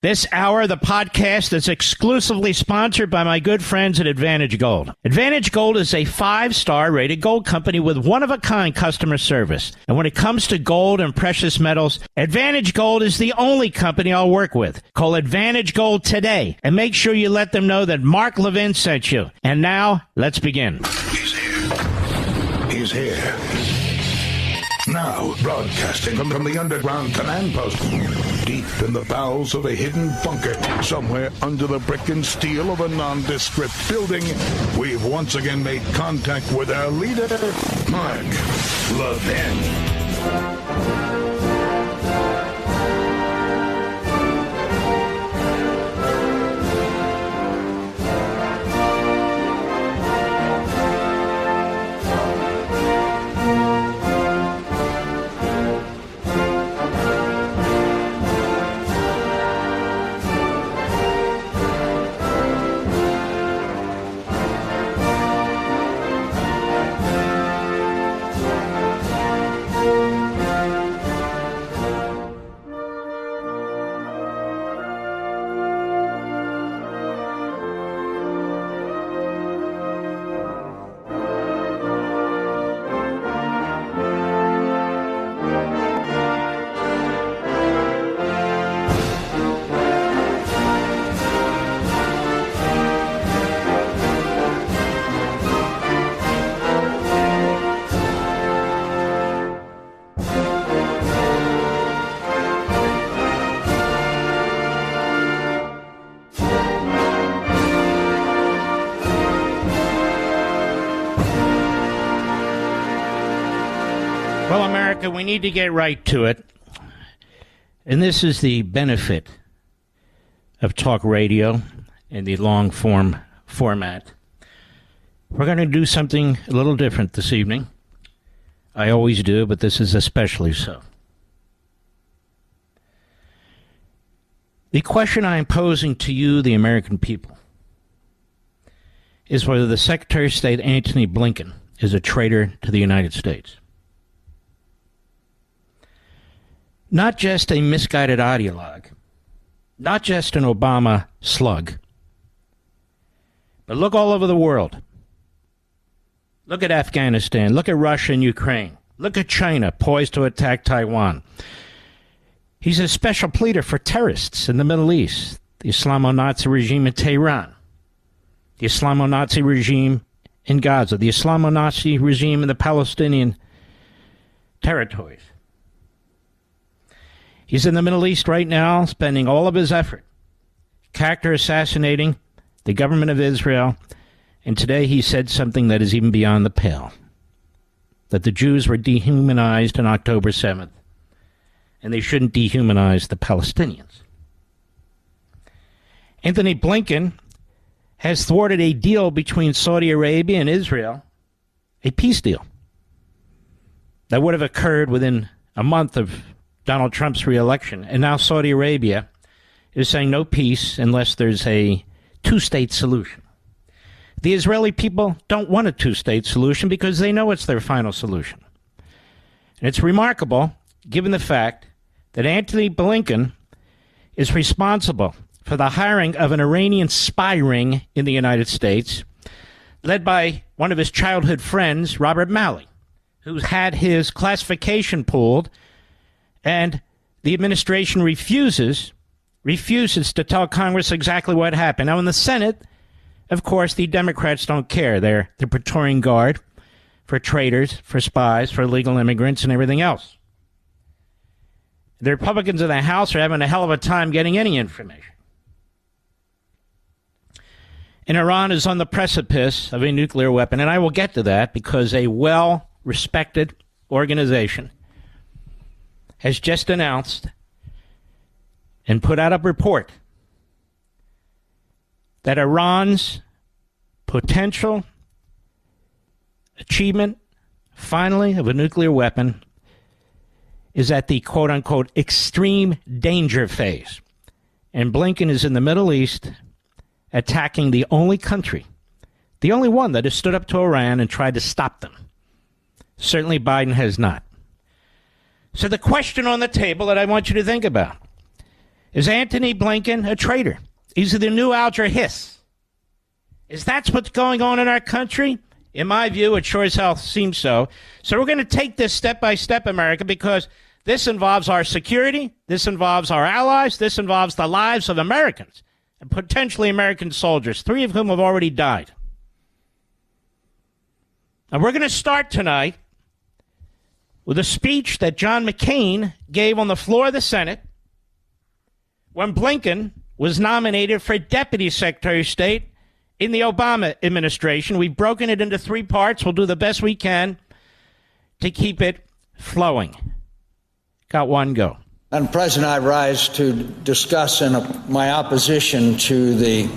This hour of the podcast is exclusively sponsored by my good friends at Advantage Gold. Advantage Gold is a 5-star rated gold company with one-of-a-kind customer service. And when it comes to gold and precious metals, Advantage Gold is the only company I'll work with. Call Advantage Gold today and make sure you let them know that Mark Levin sent you. And now, let's begin. He's here. He's here. Now, broadcasting from the underground command post, deep in the bowels of a hidden bunker, somewhere under the brick and steel of a nondescript building, we've once again made contact with our leader, Mark Levin. We need to get right to it. And this is the benefit of talk radio in the long-form format. We're going to do something a little different this evening. I always do, but this is especially so. The question I am posing to you, the American people, is whether the Secretary of State Antony Blinken is a traitor to the United States. Not just a misguided ideologue, not just an Obama slug, but look all over the world. Look at Afghanistan, look at Russia and Ukraine, look at China poised to attack Taiwan. He's a special pleader for terrorists in the Middle East, the Islamonazi regime in Tehran, the Islamonazi regime in Gaza, the Islamonazi regime in the Palestinian territories. He's in the Middle East right now, spending all of his effort character assassinating the government of Israel. And today he said something that is even beyond the pale, that the Jews were dehumanized on October 7th, and they shouldn't dehumanize the Palestinians. Antony Blinken has thwarted a deal between Saudi Arabia and Israel, a peace deal that would have occurred within a month of Donald Trump's reelection. And now Saudi Arabia is saying no peace unless there's a two-state solution. The Israeli people don't want a two-state solution because they know it's their final solution. And it's remarkable, given the fact that Antony Blinken is responsible for the hiring of an Iranian spy ring in the United States, led by one of his childhood friends, Robert Malley, who's had his classification pulled. And the administration refuses to tell Congress exactly what happened. Now, in the Senate, of course, the Democrats don't care. They're the Praetorian Guard for traitors, for spies, for illegal immigrants, and everything else. The Republicans in the House are having a hell of a time getting any information. And Iran is on the precipice of a nuclear weapon. And I will get to that because a well-respected organization has just announced and put out a report that Iran's potential achievement, finally, of a nuclear weapon is at the quote-unquote extreme danger phase. And Blinken is in the Middle East attacking the only country, the only one that has stood up to Iran and tried to stop them. Certainly Biden has not. So the question on the table that I want you to think about Is Antony Blinken a traitor? Is he the new Alger Hiss? Is that what's going on in our country? In my view, it sure as hell seems so. So we're going to take this step by step, America, because this involves our security, this involves our allies, this involves the lives of Americans and potentially American soldiers, 3 of whom have already died. And we're going to start tonight with a speech that John McCain gave on the floor of the Senate when Blinken was nominated for Deputy Secretary of State in the Obama administration. We've broken it into 3 parts. We'll do the best we can to keep it flowing. Got one, go. Madam President, I rise to discuss my opposition to the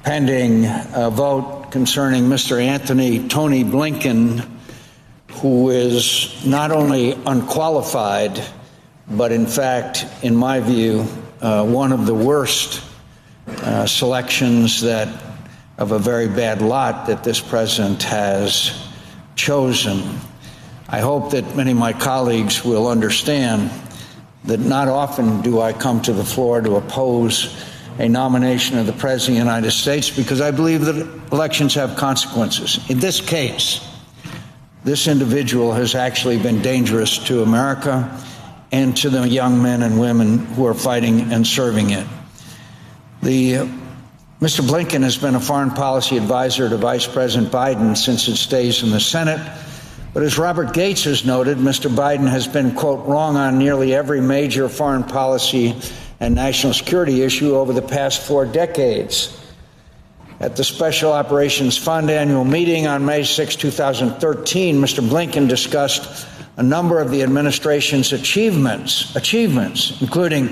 pending vote concerning Mr. Antony Tony Blinken, who is not only unqualified, but in fact, in my view, one of the worst selections of a very bad lot that this president has chosen. I hope that many of my colleagues will understand that not often do I come to the floor to oppose a nomination of the President of the United States, because I believe that elections have consequences. In this case, this individual has actually been dangerous to America and to the young men and women who are fighting and serving it. Mr. Blinken has been a foreign policy advisor to Vice President Biden since his days in the Senate. But as Robert Gates has noted, Mr. Biden has been, quote, wrong on nearly every major foreign policy and national security issue over the past 4 decades. At the Special Operations Fund annual meeting on May 6, 2013, Mr. Blinken discussed a number of the administration's achievements, including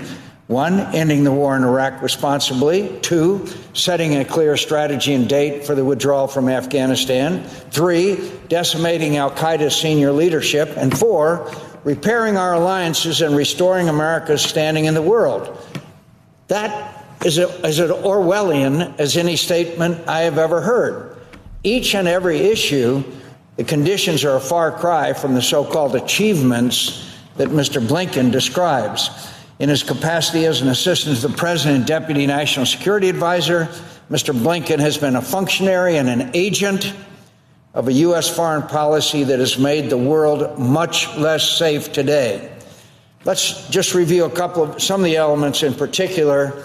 1, ending the war in Iraq responsibly, 2, setting a clear strategy and date for the withdrawal from Afghanistan, 3, decimating al-Qaeda's senior leadership, and 4, repairing our alliances and restoring America's standing in the world. That is as Orwellian as any statement I have ever heard. Each and every issue, the conditions are a far cry from the so-called achievements that Mr. Blinken describes. In his capacity as an assistant to the President and Deputy National Security Advisor, Mr. Blinken has been a functionary and an agent of a U.S. foreign policy that has made the world much less safe today. Let's just review some of the elements in particular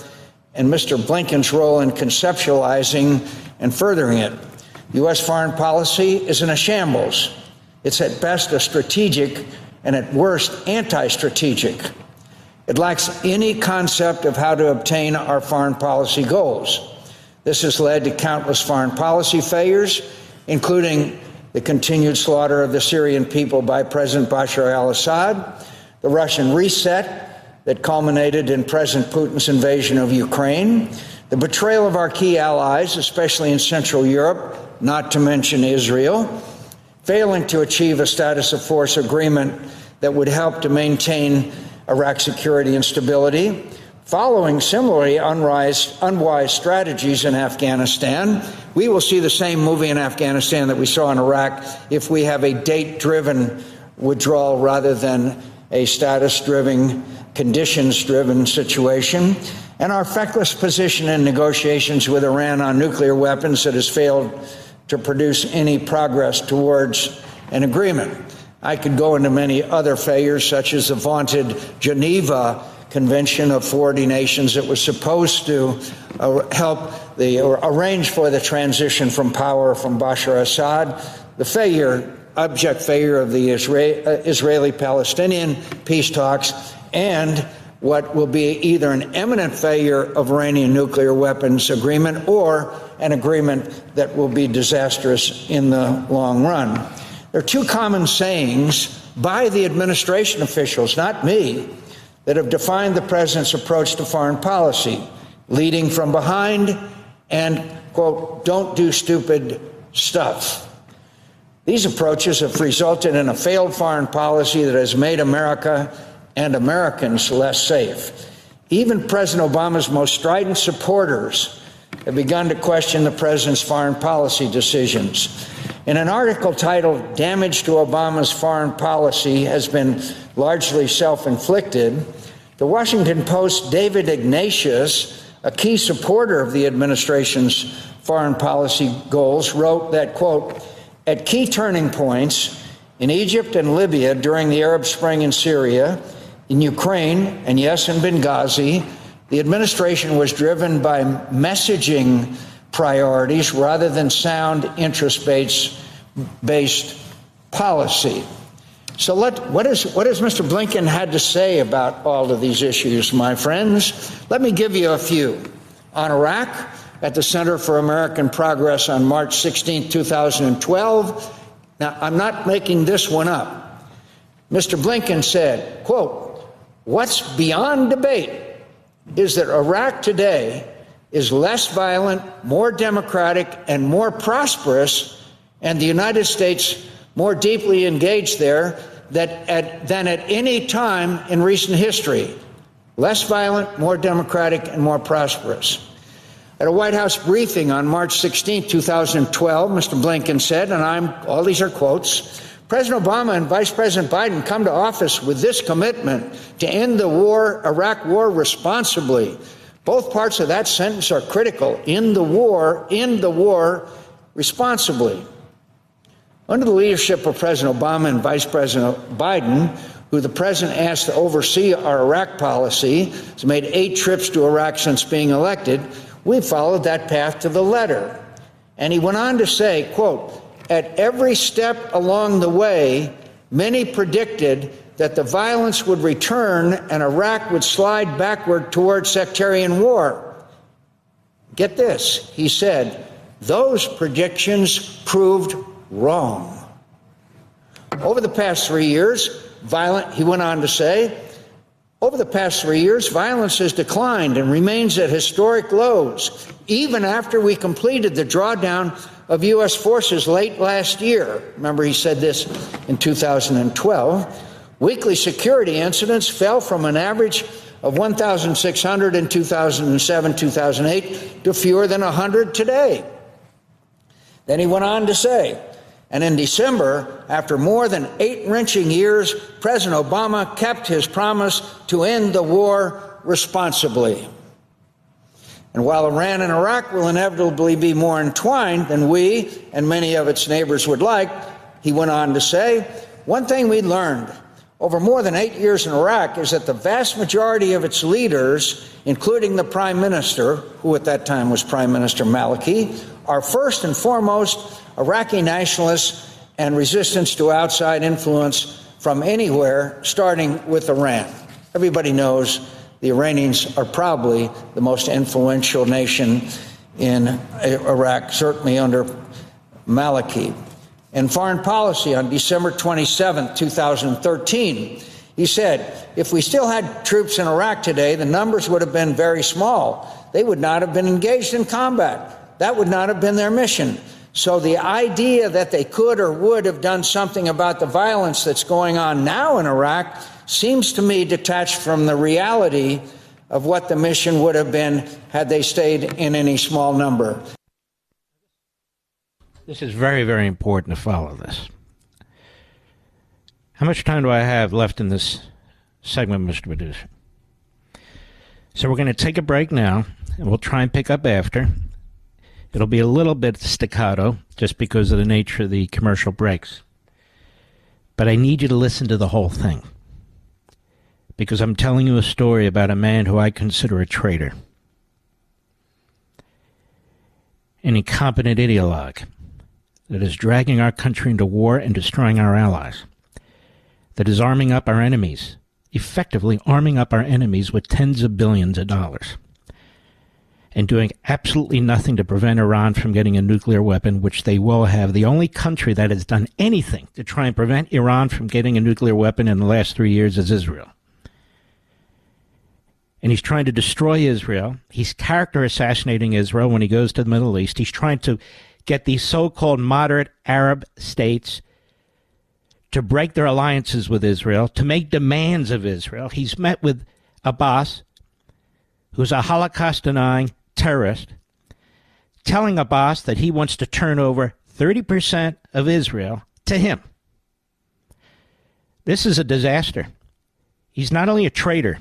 and Mr. Blinken's role in conceptualizing and furthering it. U.S. foreign policy is in a shambles. It's at best a strategic and at worst anti-strategic. It lacks any concept of how to obtain our foreign policy goals. This has led to countless foreign policy failures, including the continued slaughter of the Syrian people by President Bashar al-Assad, the Russian reset that culminated in President Putin's invasion of Ukraine, the betrayal of our key allies, especially in Central Europe, not to mention Israel, failing to achieve a status of force agreement that would help to maintain Iraq's security and stability, following similarly unwise strategies in Afghanistan. We will see the same movie in Afghanistan that we saw in Iraq if we have a date-driven withdrawal rather than a status-driven, conditions-driven situation. And our feckless position in negotiations with Iran on nuclear weapons that has failed to produce any progress towards an agreement. I could go into many other failures, such as the vaunted Geneva Convention of 40 nations that was supposed to arrange for the transition from power from Bashar Assad, the abject failure of the Israeli-Palestinian peace talks, and what will be either an imminent failure of Iranian nuclear weapons agreement or an agreement that will be disastrous in the long run. There are 2 common sayings by the administration officials, not me, that have defined the president's approach to foreign policy: leading from behind and, quote, don't do stupid stuff. These approaches have resulted in a failed foreign policy that has made America and Americans less safe. Even President Obama's most strident supporters have begun to question the president's foreign policy decisions. In an article titled "Damage to Obama's Foreign Policy Has Been Largely Self-Inflicted," The Washington Post's David Ignatius, a key supporter of the administration's foreign policy goals, wrote that, quote, at key turning points in Egypt and Libya during the Arab Spring in Syria, in Ukraine, and yes, in Benghazi, the administration was driven by messaging priorities rather than sound interest-based policy. So what does Mr. Blinken had to say about all of these issues, my friends? Let me give you a few. On Iraq, at the Center for American Progress on March 16, 2012, now I'm not making this one up. Mr. Blinken said, quote, what's beyond debate is that Iraq today is less violent, more democratic, and more prosperous, and the United States more deeply engaged there than at any time in recent history. Less violent, more democratic, and more prosperous. At a White House briefing on March 16, 2012, Mr. Blinken said, and all these are quotes, President Obama and Vice President Biden come to office with this commitment to end the Iraq war responsibly. Both parts of that sentence are critical. End the war responsibly. Under the leadership of President Obama and Vice President Biden, who the president asked to oversee our Iraq policy, has made 8 trips to Iraq since being elected, we followed that path to the letter. And he went on to say, quote, at every step along the way, many predicted that the violence would return and Iraq would slide backward toward sectarian war. Get this, he said, those predictions proved wrong. Over the past 3 years, he went on to say, over the past 3 years, violence has declined and remains at historic lows, even after we completed the drawdown of U.S. forces late last year. Remember, he said this in 2012. Weekly security incidents fell from an average of 1,600 in 2007-2008 to fewer than 100 today. Then he went on to say, and in December, after more than 8 wrenching years, President Obama kept his promise to end the war responsibly. And while Iran and Iraq will inevitably be more entwined than we and many of its neighbors would like, he went on to say, one thing we learned over more than 8 years in Iraq is that the vast majority of its leaders, including the prime minister, who at that time was Prime Minister Maliki, are first and foremost Iraqi nationalists and resistance to outside influence from anywhere, starting with Iran. Everybody knows the Iranians are probably the most influential nation in Iraq, certainly under Maliki. In foreign policy on December 27, 2013, he said, if we still had troops in Iraq today, the numbers would have been very small. They would not have been engaged in combat. That would not have been their mission. So the idea that they could or would have done something about the violence that's going on now in Iraq seems to me detached from the reality of what the mission would have been had they stayed in any small number. This is very, very important to follow this. How much time do I have left in this segment, Mr. Producer? So we're going to take a break now, and we'll try and pick up after. It'll be a little bit staccato, just because of the nature of the commercial breaks. But I need you to listen to the whole thing, because I'm telling you a story about a man who I consider a traitor, an incompetent ideologue that is dragging our country into war and destroying our allies, that is arming up our enemies, effectively arming up our enemies with tens of billions of dollars, and doing absolutely nothing to prevent Iran from getting a nuclear weapon, which they will have. The only country that has done anything to try and prevent Iran from getting a nuclear weapon in the last 3 years is Israel. And he's trying to destroy Israel. He's character assassinating Israel when he goes to the Middle East. He's trying to get these so-called moderate Arab states to break their alliances with Israel, to make demands of Israel. He's met with Abbas, who's a Holocaust-denying terrorist, telling Abbas that he wants to turn over 30% of Israel to him. This is a disaster. He's not only a traitor,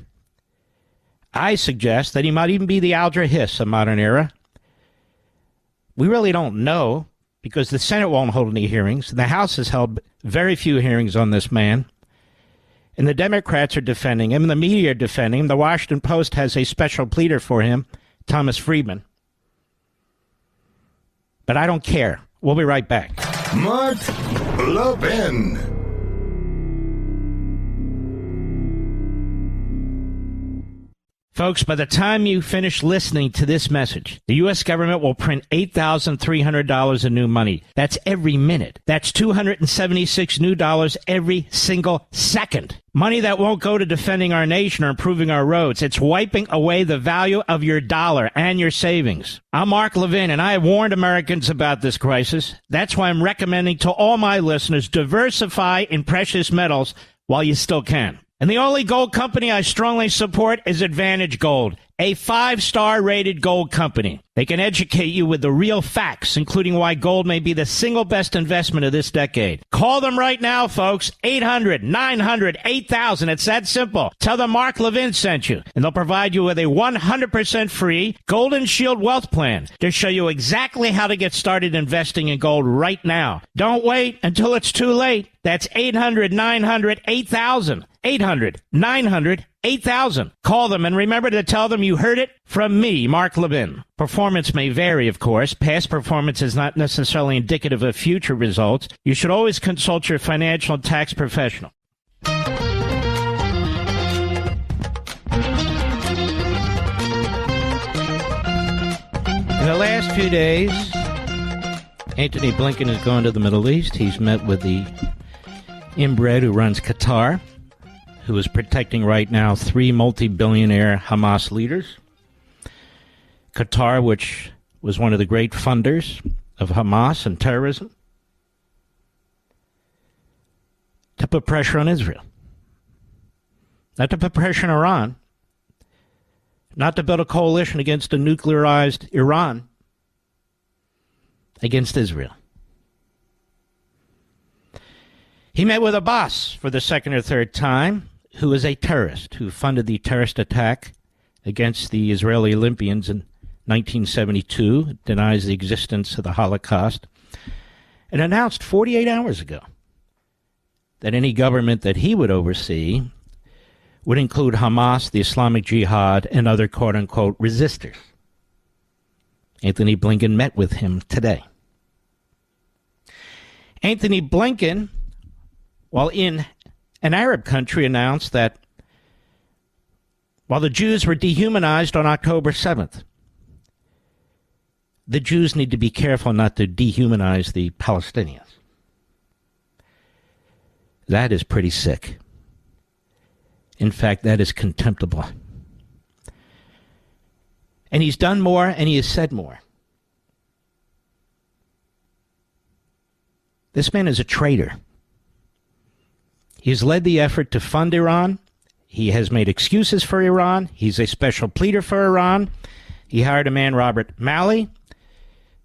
I suggest that he might even be the Alger Hiss of modern era. We really don't know because the Senate won't hold any hearings. The House has held very few hearings on this man. And the Democrats are defending him, and the media are defending him. The Washington Post has a special pleader for him, Thomas Friedman. But I don't care. We'll be right back. Mark Levin. Folks, by the time you finish listening to this message, the U.S. government will print $8,300 in new money. That's every minute. That's $276 new dollars every single second. Money that won't go to defending our nation or improving our roads. It's wiping away the value of your dollar and your savings. I'm Mark Levin, and I have warned Americans about this crisis. That's why I'm recommending to all my listeners, diversify in precious metals while you still can. And the only gold company I strongly support is Advantage Gold, a 5-star rated gold company. They can educate you with the real facts, including why gold may be the single best investment of this decade. Call them right now, folks. 800-900-8000. It's that simple. Tell them Mark Levin sent you, and they'll provide you with a 100% free Golden Shield Wealth Plan to show you exactly how to get started investing in gold right now. Don't wait until it's too late. That's 800-900-8000. 800-900-8000. Call them and remember to tell them you heard it from me, Mark Levin. Performance may vary, of course. Past performance is not necessarily indicative of future results. You should always consult your financial and tax professional. In the last few days, Antony Blinken has gone to the Middle East. He's met with the inbred who runs Qatar, who is protecting right now 3 multi-billionaire Hamas leaders. Qatar, which was one of the great funders of Hamas and terrorism, to put pressure on Israel. Not to put pressure on Iran. Not to build a coalition against a nuclearized Iran. Against Israel. He met with Abbas for the second or third time, who is a terrorist, who funded the terrorist attack against the Israeli Olympians in 1972, denies the existence of the Holocaust, and announced 48 hours ago that any government that he would oversee would include Hamas, the Islamic Jihad, and other quote-unquote resistors. Antony Blinken met with him today. Antony Blinken, while in an Arab country, announced that while the Jews were dehumanized on October 7th, the Jews need to be careful not to dehumanize the Palestinians. That is pretty sick. In fact, that is contemptible. And he's done more and he has said more. This man is a traitor. He has led the effort to fund Iran. He has made excuses for Iran. He's a special pleader for Iran. He hired a man, Robert Malley,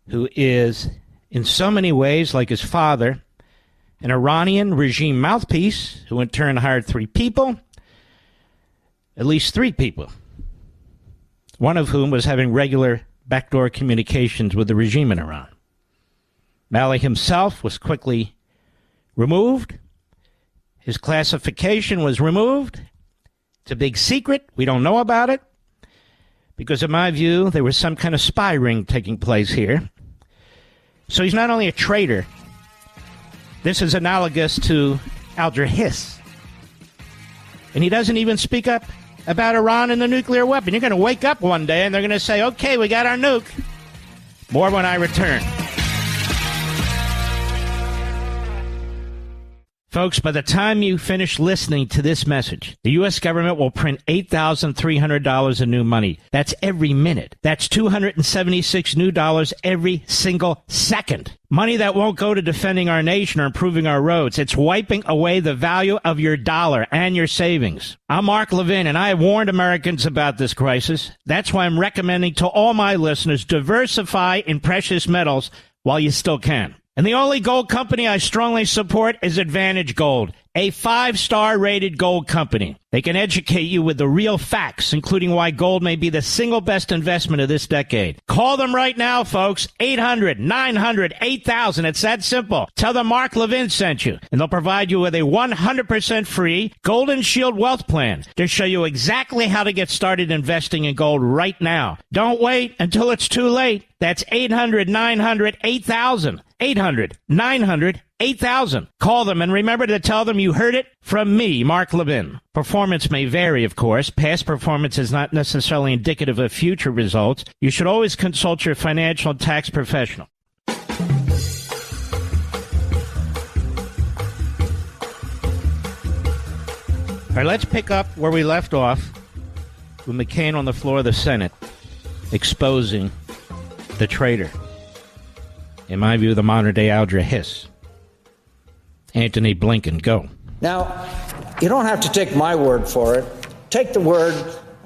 who is, in so many ways, like his father, an Iranian regime mouthpiece, who in turn hired 3 people, at least 3 people, one of whom was having regular backdoor communications with the regime in Iran. Malley himself was quickly removed. His classification was removed. It's a big secret. We don't know about it. Because in my view, there was some kind of spy ring taking place here. So he's not only a traitor. This is analogous to Alger Hiss. And he doesn't even speak up about Iran and the nuclear weapon. You're going to wake up one day and they're going to say, okay, we got our nuke. More when I return. Folks, by the time you finish listening to this message, the U.S. government will print $8,300 in new money. That's every minute. That's $276 new dollars every single second. Money that won't go to defending our nation or improving our roads. It's wiping away the value of your dollar and your savings. I'm Mark Levin, and I have warned Americans about this crisis. That's why I'm recommending to all my listeners, diversify in precious metals while you still can. And the only gold company I strongly support is Advantage Gold, a 5-star rated gold company. They can educate you with the real facts, including why gold may be the single best investment of this decade. Call them right now, folks. 800-900-8000. It's that simple. Tell them Mark Levin sent you, and they'll provide you with a 100% free Golden Shield Wealth Plan to show you exactly how to get started investing in gold right now. Don't wait until it's too late. That's 800-900-8000. 800-900-8000. Call them and remember to tell them you heard it from me, Mark Levin. Performance may vary, of course. Past performance is not necessarily indicative of future results. You should always consult your financial and tax professional. All right, let's pick up where we left off with McCain on the floor of the Senate exposing the traitor. In my view, the modern-day Alger Hiss. Antony Blinken, go. Now, you don't have to take my word for it. Take the word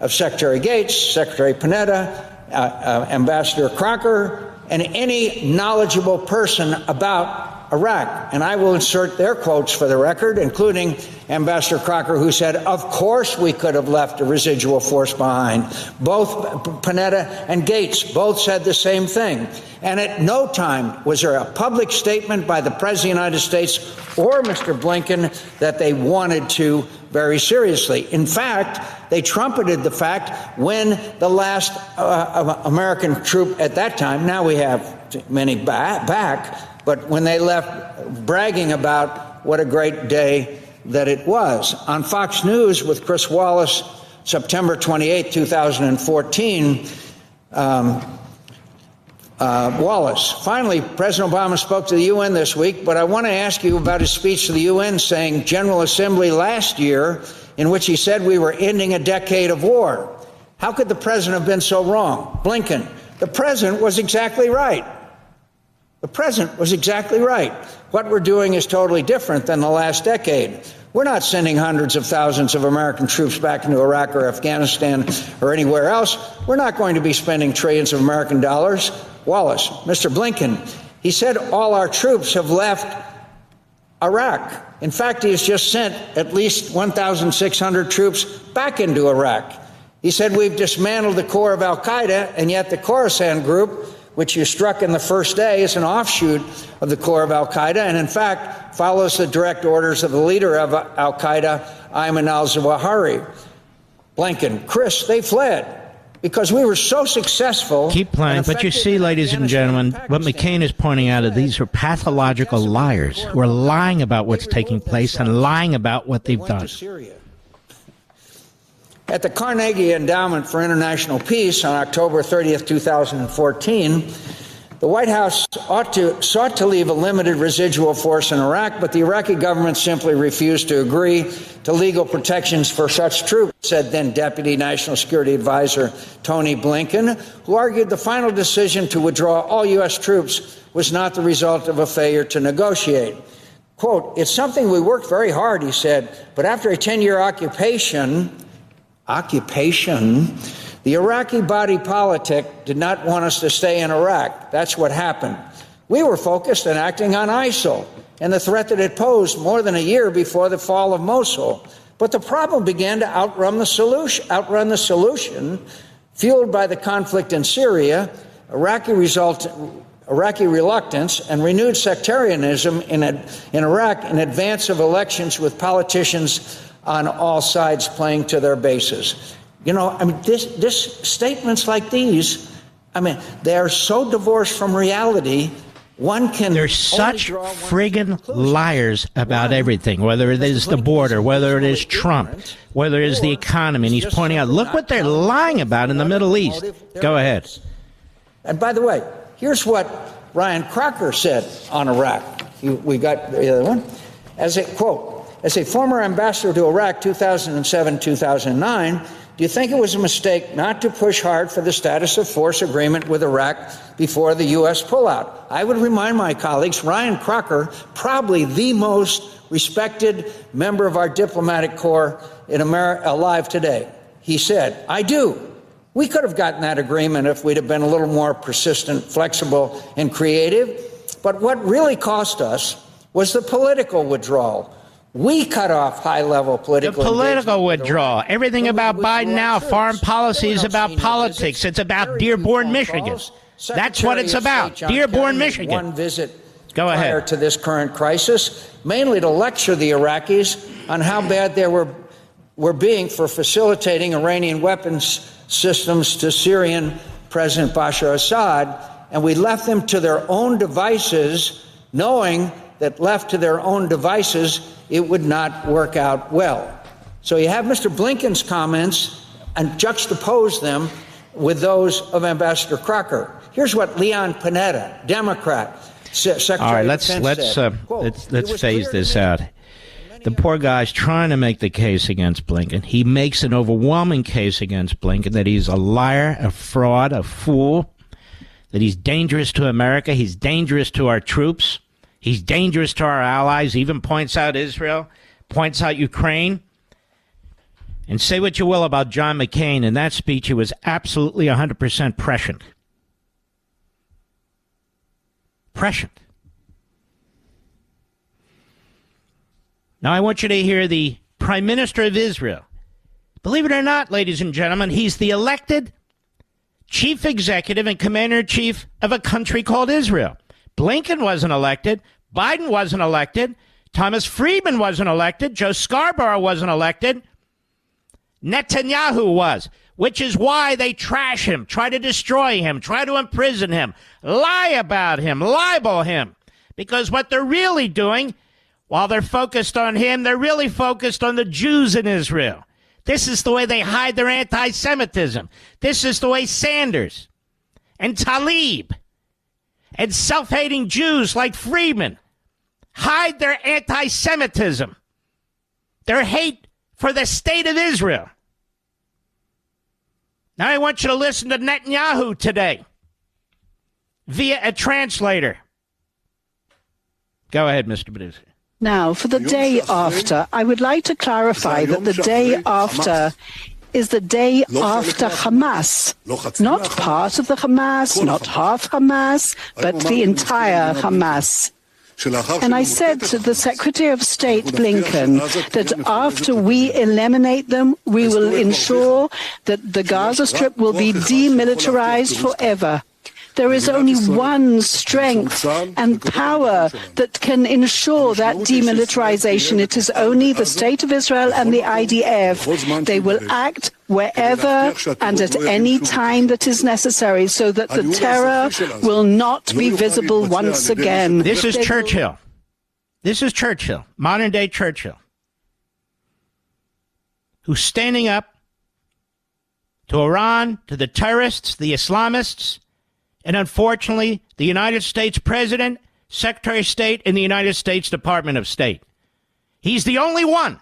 of Secretary Gates, Secretary Panetta, Ambassador Crocker, and any knowledgeable person about Iraq. And I will insert their quotes for the record, including Ambassador Crocker, who said, of course we could have left a residual force behind. Both Panetta and Gates both said the same thing. And at no time was there a public statement by the President of the United States or Mr. Blinken that they wanted to very seriously. In fact, they trumpeted the fact when the last American troop at that time, now we have many back, but when they left, bragging about what a great day that it was. On Fox News with Chris Wallace, September 28, 2014, Wallace, finally, President Obama spoke to the UN this week, but I want to ask you about his speech to the UN saying General Assembly last year, in which he said we were ending a decade of war. How could the president have been so wrong? Blinken, the president was exactly right. The president was exactly right. What we're doing is totally different than the last decade. We're not sending hundreds of thousands of American troops back into Iraq or Afghanistan or anywhere else. We're not going to be spending trillions of American dollars. Wallace, Mr. Blinken, he said all our troops have left Iraq. In fact, he has just sent at least 1,600 troops back into Iraq. He said we've dismantled the core of al-Qaeda, and yet the Khorasan group, which you struck in the first day, is an offshoot of the core of al-Qaeda, and in fact follows the direct orders of the leader of al-Qaeda, Ayman al-Zawahiri. Blinken, Chris, they fled because we were so successful. Keep playing, but you see, ladies and gentlemen, what McCain is pointing out is these are pathological liars who are lying about what's taking place and lying about what they've done. At the Carnegie Endowment for International Peace on October 30th, 2014, the White House sought to leave a limited residual force in Iraq, but the Iraqi government simply refused to agree to legal protections for such troops, said then Deputy National Security Advisor Tony Blinken, who argued the final decision to withdraw all U.S. troops was not the result of a failure to negotiate. Quote, it's something we worked very hard, he said, but after a 10-year occupation, the Iraqi body politic did not want us to stay in Iraq. That's what happened. We were focused on acting on ISIL and the threat that it posed more than a year before the fall of Mosul. But the problem began to outrun the solution, fueled by the conflict in Syria, Iraqi reluctance, and renewed sectarianism in Iraq in advance of elections with politicians on all sides playing to their bases. You know, I mean, this statements like these, I mean, they are so divorced from reality. One can. They're such friggin' liars about everything, whether it is the border, whether it is Trump, whether it is the economy. And he's pointing out, look what they're lying about in the Middle East. Go ahead. And by the way, here's what Ryan Crocker said on Iraq. We got the other one. As a quote, as a former ambassador to Iraq 2007-2009, do you think it was a mistake not to push hard for the status of force agreement with Iraq before the U.S. pullout? I would remind my colleagues, Ryan Crocker, probably the most respected member of our diplomatic corps in America alive today. He said, I do. We could have gotten that agreement if we'd have been a little more persistent, flexible, and creative. But what really cost us was the political withdrawal. We cut off high-level political The political withdrawal. Everything about Biden now, foreign policy is about politics. It's about Dearborn, Michigan. That's what it's about. Dearborn, Michigan. One visit Go ahead. prior to this current crisis, mainly to lecture the Iraqis on how bad they were being for facilitating Iranian weapons systems to Syrian President Bashar Assad, and we left them to their own devices, knowing that left to their own devices, it would not work out well. So you have Mr. Blinken's comments and juxtapose them with those of Ambassador Crocker. Here's what Leon Panetta, Democrat, Secretary All right, of let's Defense said. let's phase this out. The poor guy's trying to make the case against Blinken. He makes an overwhelming case against Blinken that he's a liar, a fraud, a fool, that he's dangerous to America, he's dangerous to our troops, he's dangerous to our allies, even points out Israel, points out Ukraine. And say what you will about John McCain, in that speech he was absolutely 100% prescient. Prescient. Now I want you to hear the Prime Minister of Israel. Believe it or not, ladies and gentlemen, he's the elected chief executive and commander-in-chief of a country called Israel. Blinken wasn't elected. Biden wasn't elected. Thomas Friedman wasn't elected. Joe Scarborough wasn't elected. Netanyahu was, which is why they trash him, try to destroy him, try to imprison him, lie about him, libel him. Because what they're really doing, while they're focused on him, they're really focused on the Jews in Israel. This is the way they hide their anti-Semitism. This is the way Sanders and Tlaib and self-hating Jews like Friedman hide their anti-Semitism, their hate for the state of Israel. Now I want you to listen to Netanyahu today via a translator. Go ahead, Mr. Producer. Now, for the day after, I would like to clarify that the day after is the day after Hamas. Not part of the Hamas, not half Hamas, but the entire Hamas. And I said to the Secretary of State, Blinken, that after we eliminate them, we will ensure that the Gaza Strip will be demilitarized forever. There is only one strength and power that can ensure that demilitarization. It is only the State of Israel and the IDF. They will act wherever and at any time that is necessary so that the terror will not be visible once again. This is Churchill. This is Churchill, modern-day Churchill, who's standing up to Iran, to the terrorists, the Islamists, and unfortunately, the United States President, Secretary of State, and the United States Department of State. He's the only one.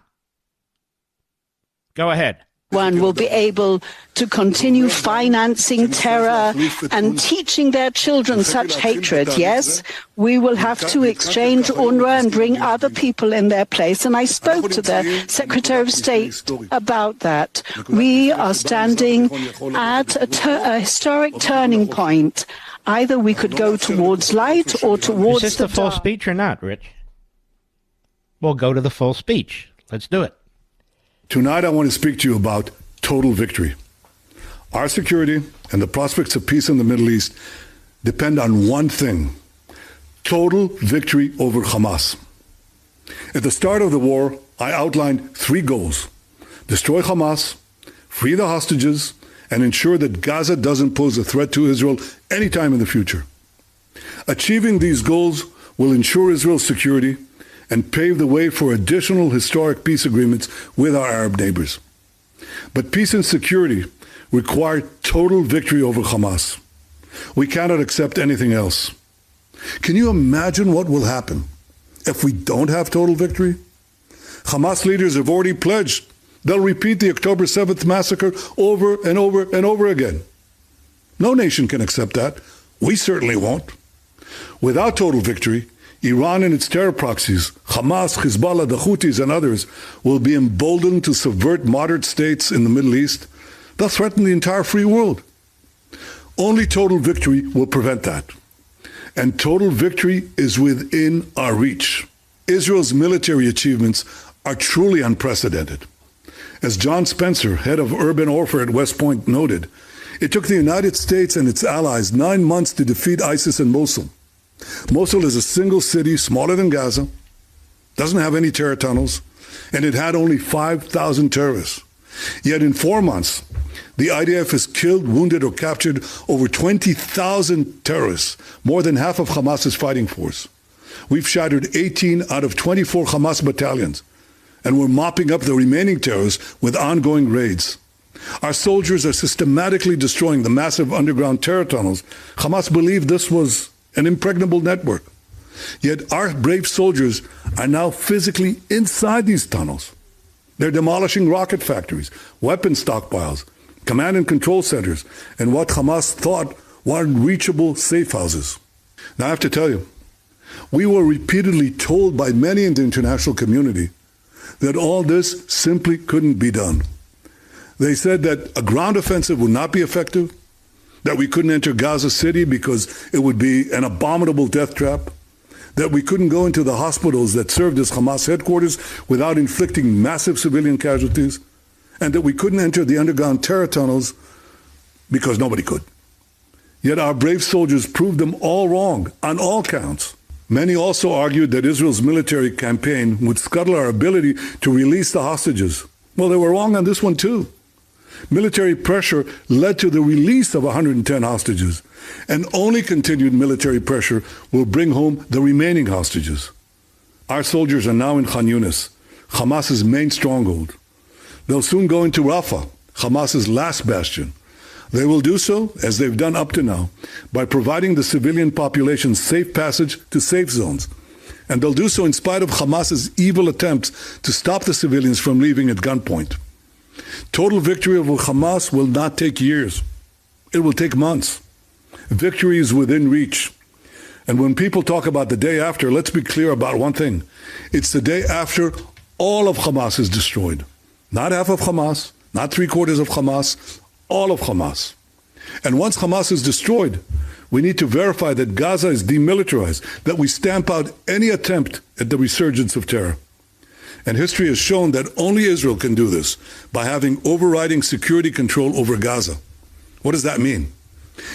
Go ahead. One will be able to continue financing terror and teaching their children such hatred. Yes, we will have to exchange UNRWA and bring other people in their place. And I spoke to the Secretary of State about that. We are standing at a historic turning point. Either we could go towards light or towards Is this the full speech or not, Rich? We'll go to the full speech. Let's do it. Tonight, I want to speak to you about total victory. Our security and the prospects of peace in the Middle East depend on one thing: total victory over Hamas. At the start of the war, I outlined 3 goals: destroy Hamas, free the hostages, and ensure that Gaza doesn't pose a threat to Israel anytime in the future. Achieving these goals will ensure Israel's security and pave the way for additional historic peace agreements with our Arab neighbors. But peace and security require total victory over Hamas. We cannot accept anything else. Can you imagine what will happen if we don't have total victory? Hamas leaders have already pledged they'll repeat the October 7th massacre over and over and over again. No nation can accept that. We certainly won't. Without total victory, Iran and its terror proxies, Hamas, Hezbollah, the Houthis, and others, will be emboldened to subvert moderate states in the Middle East. They'll threaten the entire free world. Only total victory will prevent that. And total victory is within our reach. Israel's military achievements are truly unprecedented. As John Spencer, head of urban warfare at West Point, noted, it took the United States and its allies 9 months to defeat ISIS in Mosul. Mosul is a single city smaller than Gaza, doesn't have any terror tunnels, and it had only 5,000 terrorists. Yet in 4 months, the IDF has killed, wounded, or captured over 20,000 terrorists, more than half of Hamas's fighting force. We've shattered 18 out of 24 Hamas battalions, and we're mopping up the remaining terrorists with ongoing raids. Our soldiers are systematically destroying the massive underground terror tunnels. Hamas believed this was an impregnable network. Yet our brave soldiers are now physically inside these tunnels. They're demolishing rocket factories, weapon stockpiles, command and control centers, and what Hamas thought were unreachable safe houses. Now I have to tell you, we were repeatedly told by many in the international community that all this simply couldn't be done. They said that a ground offensive would not be effective, that we couldn't enter Gaza City because it would be an abominable death trap, that we couldn't go into the hospitals that served as Hamas headquarters without inflicting massive civilian casualties, and that we couldn't enter the underground terror tunnels because nobody could. Yet our brave soldiers proved them all wrong on all counts. Many also argued that Israel's military campaign would scuttle our ability to release the hostages. Well, they were wrong on this one too. Military pressure led to the release of 110 hostages, and only continued military pressure will bring home the remaining hostages. Our soldiers are now in Khan Yunis, Hamas's main stronghold. They'll soon go into Rafah, Hamas's last bastion. They will do so, as they've done up to now, by providing the civilian population safe passage to safe zones. And they'll do so in spite of Hamas's evil attempts to stop the civilians from leaving at gunpoint. Total victory over Hamas will not take years. It will take months. Victory is within reach. And when people talk about the day after, let's be clear about one thing. It's the day after all of Hamas is destroyed. Not half of Hamas, not 3/4 of Hamas, all of Hamas. And once Hamas is destroyed, we need to verify that Gaza is demilitarized, that we stamp out any attempt at the resurgence of terror. And history has shown that only Israel can do this by having overriding security control over Gaza. What does that mean?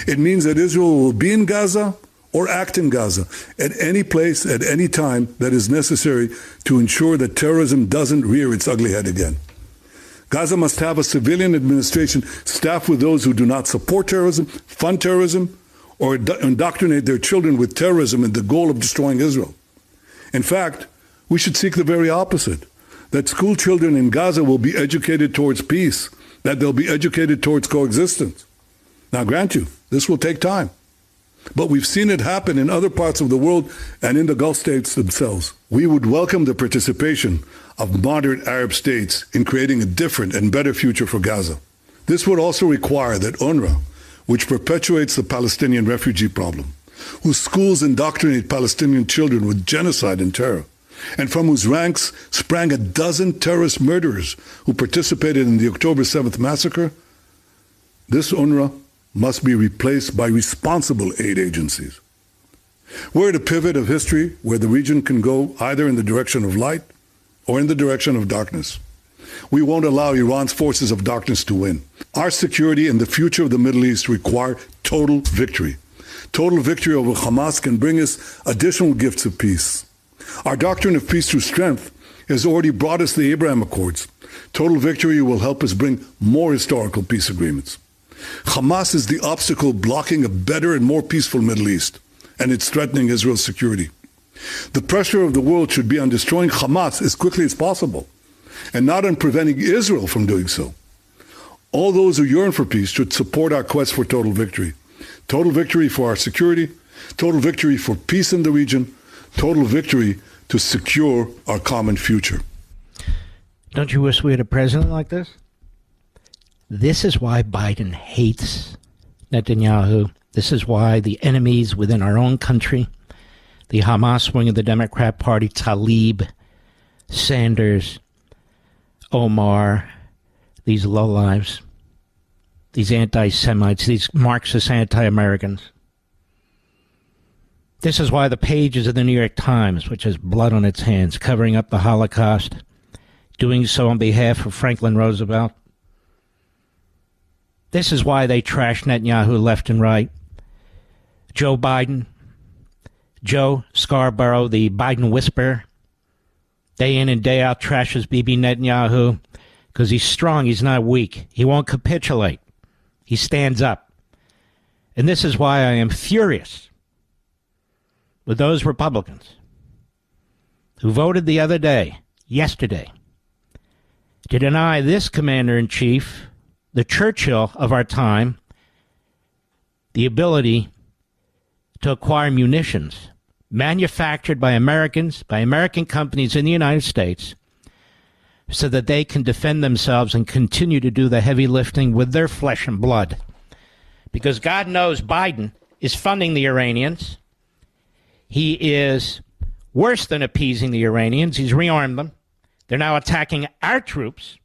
It means that Israel will be in Gaza or act in Gaza at any place, at any time that is necessary to ensure that terrorism doesn't rear its ugly head again. Gaza must have a civilian administration staffed with those who do not support terrorism, fund terrorism, or indoctrinate their children with terrorism in the goal of destroying Israel. In fact, we should seek the very opposite, that school children in Gaza will be educated towards peace, that they'll be educated towards coexistence. Now, grant you, this will take time. But we've seen it happen in other parts of the world and in the Gulf states themselves. We would welcome the participation of moderate Arab states in creating a different and better future for Gaza. This would also require that UNRWA, which perpetuates the Palestinian refugee problem, whose schools indoctrinate Palestinian children with genocide and terror, and from whose ranks sprang a dozen terrorist murderers who participated in the October 7th massacre, this UNRWA must be replaced by responsible aid agencies. We're at a pivot of history where the region can go either in the direction of light or in the direction of darkness. We won't allow Iran's forces of darkness to win. Our security and the future of the Middle East require total victory. Total victory over Hamas can bring us additional gifts of peace. Our doctrine of peace through strength has already brought us the Abraham Accords. Total victory will help us bring more historical peace agreements. Hamas is the obstacle blocking a better and more peaceful Middle East, and it's threatening Israel's security. The pressure of the world should be on destroying Hamas as quickly as possible, and not on preventing Israel from doing so. All those who yearn for peace should support our quest for total victory. Total victory for our security, total victory for peace in the region, total victory to secure our common future. Don't you wish we had a president like this? This is why Biden hates Netanyahu. This is why the enemies within our own country, the Hamas wing of the Democrat Party, Tlaib, Sanders, Omar, these lowlives, these anti-Semites, these Marxist anti-Americans, This is why the pages of the New York Times, which has blood on its hands, covering up the Holocaust, doing so on behalf of Franklin Roosevelt. This is why they trash Netanyahu left and right. Joe Biden, Joe Scarborough, the Biden whisperer, day in and day out trashes Bibi Netanyahu because he's strong, he's not weak. He won't capitulate. He stands up. And this is why I am furious with those Republicans who voted the other day, yesterday, to deny this commander-in-chief, the Churchill of our time, the ability to acquire munitions manufactured by Americans, by American companies in the United States, so that they can defend themselves and continue to do the heavy lifting with their flesh and blood. Because God knows Biden is funding the Iranians. He is worse than appeasing the Iranians. He's rearmed them. They're now attacking our troops.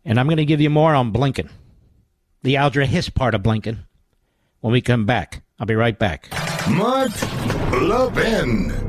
And I'm going to give you more on Blinken, the Alger Hiss part of Blinken, when we come back. I'll be right back. Mark Levin.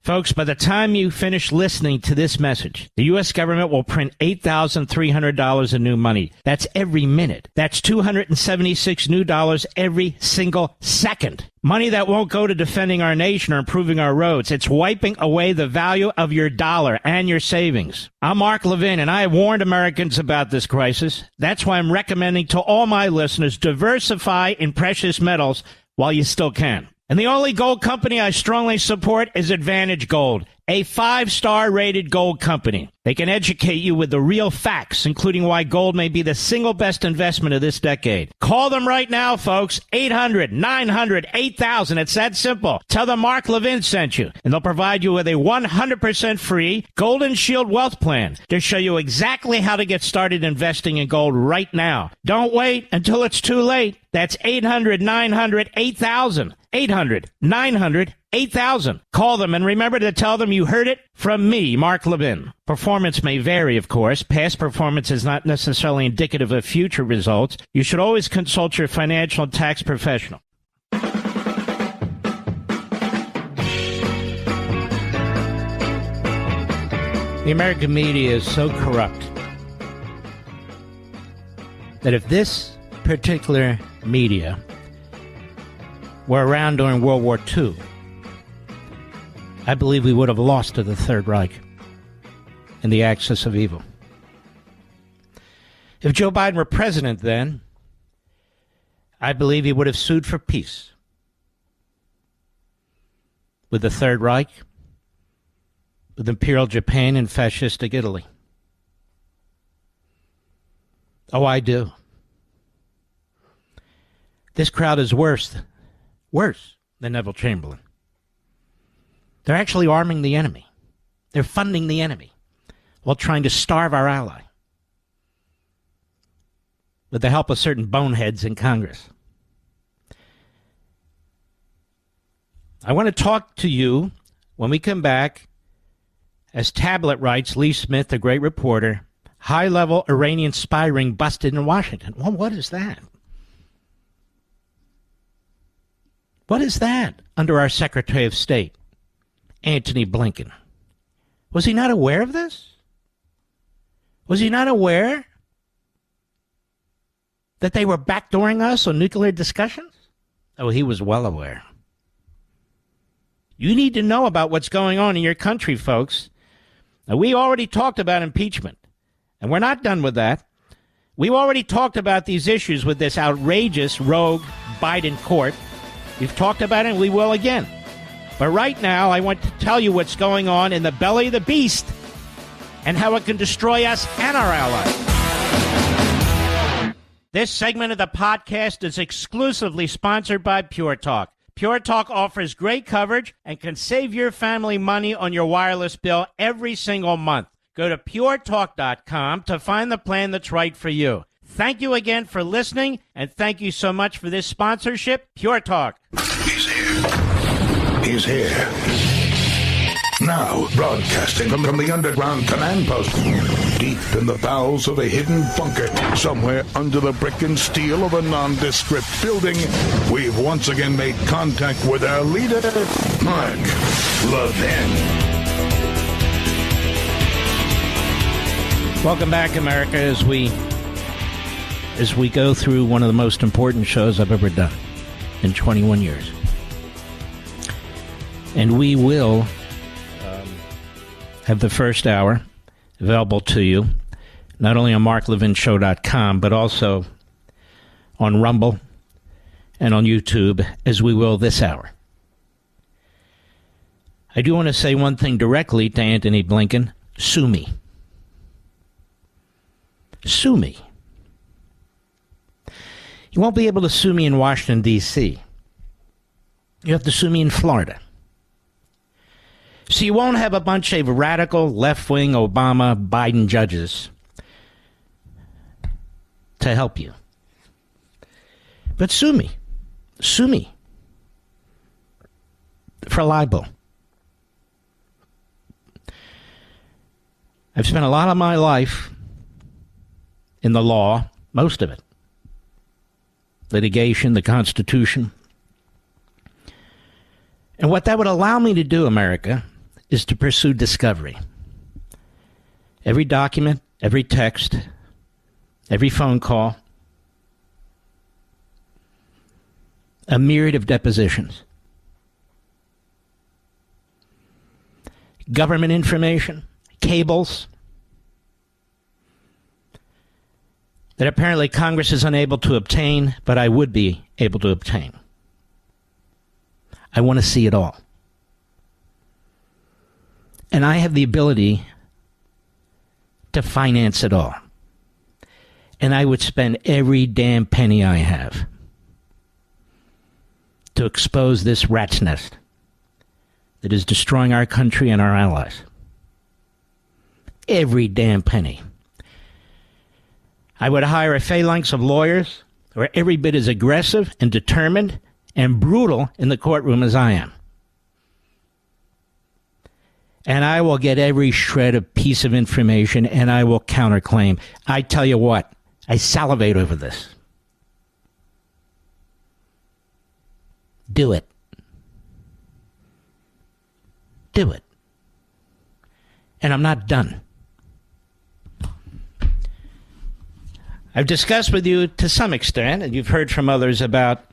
Folks, by the time you finish listening to this message, the U.S. government will print $8,300 in new money. That's every minute. That's $276 new dollars every single second. Money that won't go to defending our nation or improving our roads. It's wiping away the value of your dollar and your savings. I'm Mark Levin, and I have warned Americans about this crisis. That's why I'm recommending to all my listeners, diversify in precious metals while you still can. And the only gold company I strongly support is Advantage Gold, a 5-star rated gold company. They can educate you with the real facts, including why gold may be the single best investment of this decade. Call them right now, folks. 800-900-8000. It's that simple. Tell them Mark Levin sent you, and they'll provide you with a 100% free Golden Shield Wealth Plan to show you exactly how to get started investing in gold right now. Don't wait until it's too late. That's 800-900-8000. 800-900-8000. Call them and remember to tell them you heard it from me, Mark Levin. Performance may vary, of course. Past performance is not necessarily indicative of future results. You should always consult your financial and tax professional. The American media is so corrupt that if this particular media were around during World War II, I believe we would have lost to the Third Reich and the axis of evil. If Joe Biden were president then, I believe he would have sued for peace with the Third Reich, with Imperial Japan and fascistic Italy. Oh, I do. This crowd is worse than Neville Chamberlain. They're actually arming the enemy. They're funding the enemy while trying to starve our ally with the help of certain boneheads in Congress. I want to talk to you when we come back, as Tablet writes, Lee Smith, the great reporter, high-level Iranian spy ring busted in Washington. Well, what is that? What is that under our Secretary of State, Antony Blinken? Was he not aware of this? Was he not aware that they were backdooring us on nuclear discussions? Oh, he was well aware. You need to know about what's going on in your country, folks. Now, we already talked about impeachment, and we're not done with that. We've already talked about these issues with this outrageous rogue Biden court. We've talked about it, and we will again. But right now, I want to tell you what's going on in the belly of the beast and how it can destroy us and our allies. This segment of the podcast is exclusively sponsored by Pure Talk. Pure Talk offers great coverage and can save your family money on your wireless bill every single month. Go to puretalk.com to find the plan that's right for you. Thank you again for listening, and thank you so much for this sponsorship, Pure Talk. He's here. He's here. Now, broadcasting from the underground command post, Deep in the bowels of a hidden bunker, somewhere under the brick and steel of a nondescript building, we've once again made contact with our leader, Mark Levin. Welcome back, America, as we go through one of the most important shows I've ever done in 21 years. And we will have the first hour available to you, not only on marklevinshow.com, but also on Rumble and on YouTube, as we will this hour. I do want to say one thing directly to Antony Blinken. Sue me. Sue me. You won't be able to sue me in Washington, D.C. You have to sue me in Florida. So you won't have a bunch of radical left-wing Obama, Biden judges to help you. But sue me. Sue me for libel. I've spent a lot of my life in the law, most of it. Litigation, the Constitution. And what that would allow me to do, America, is to pursue discovery. Every document, every text, every phone call, a myriad of depositions, government information, cables that apparently Congress is unable to obtain, but I would be able to obtain. I want to see it all. And I have the ability to finance it all. And I would spend every damn penny I have to expose this rat's nest that is destroying our country and our allies. Every damn penny. I would hire a phalanx of lawyers who are every bit as aggressive and determined and brutal in the courtroom as I am. And I will get every shred of piece of information, and I will counterclaim. I tell you what, I salivate over this. Do it. Do it. And I'm not done. I've discussed with you to some extent, and you've heard from others about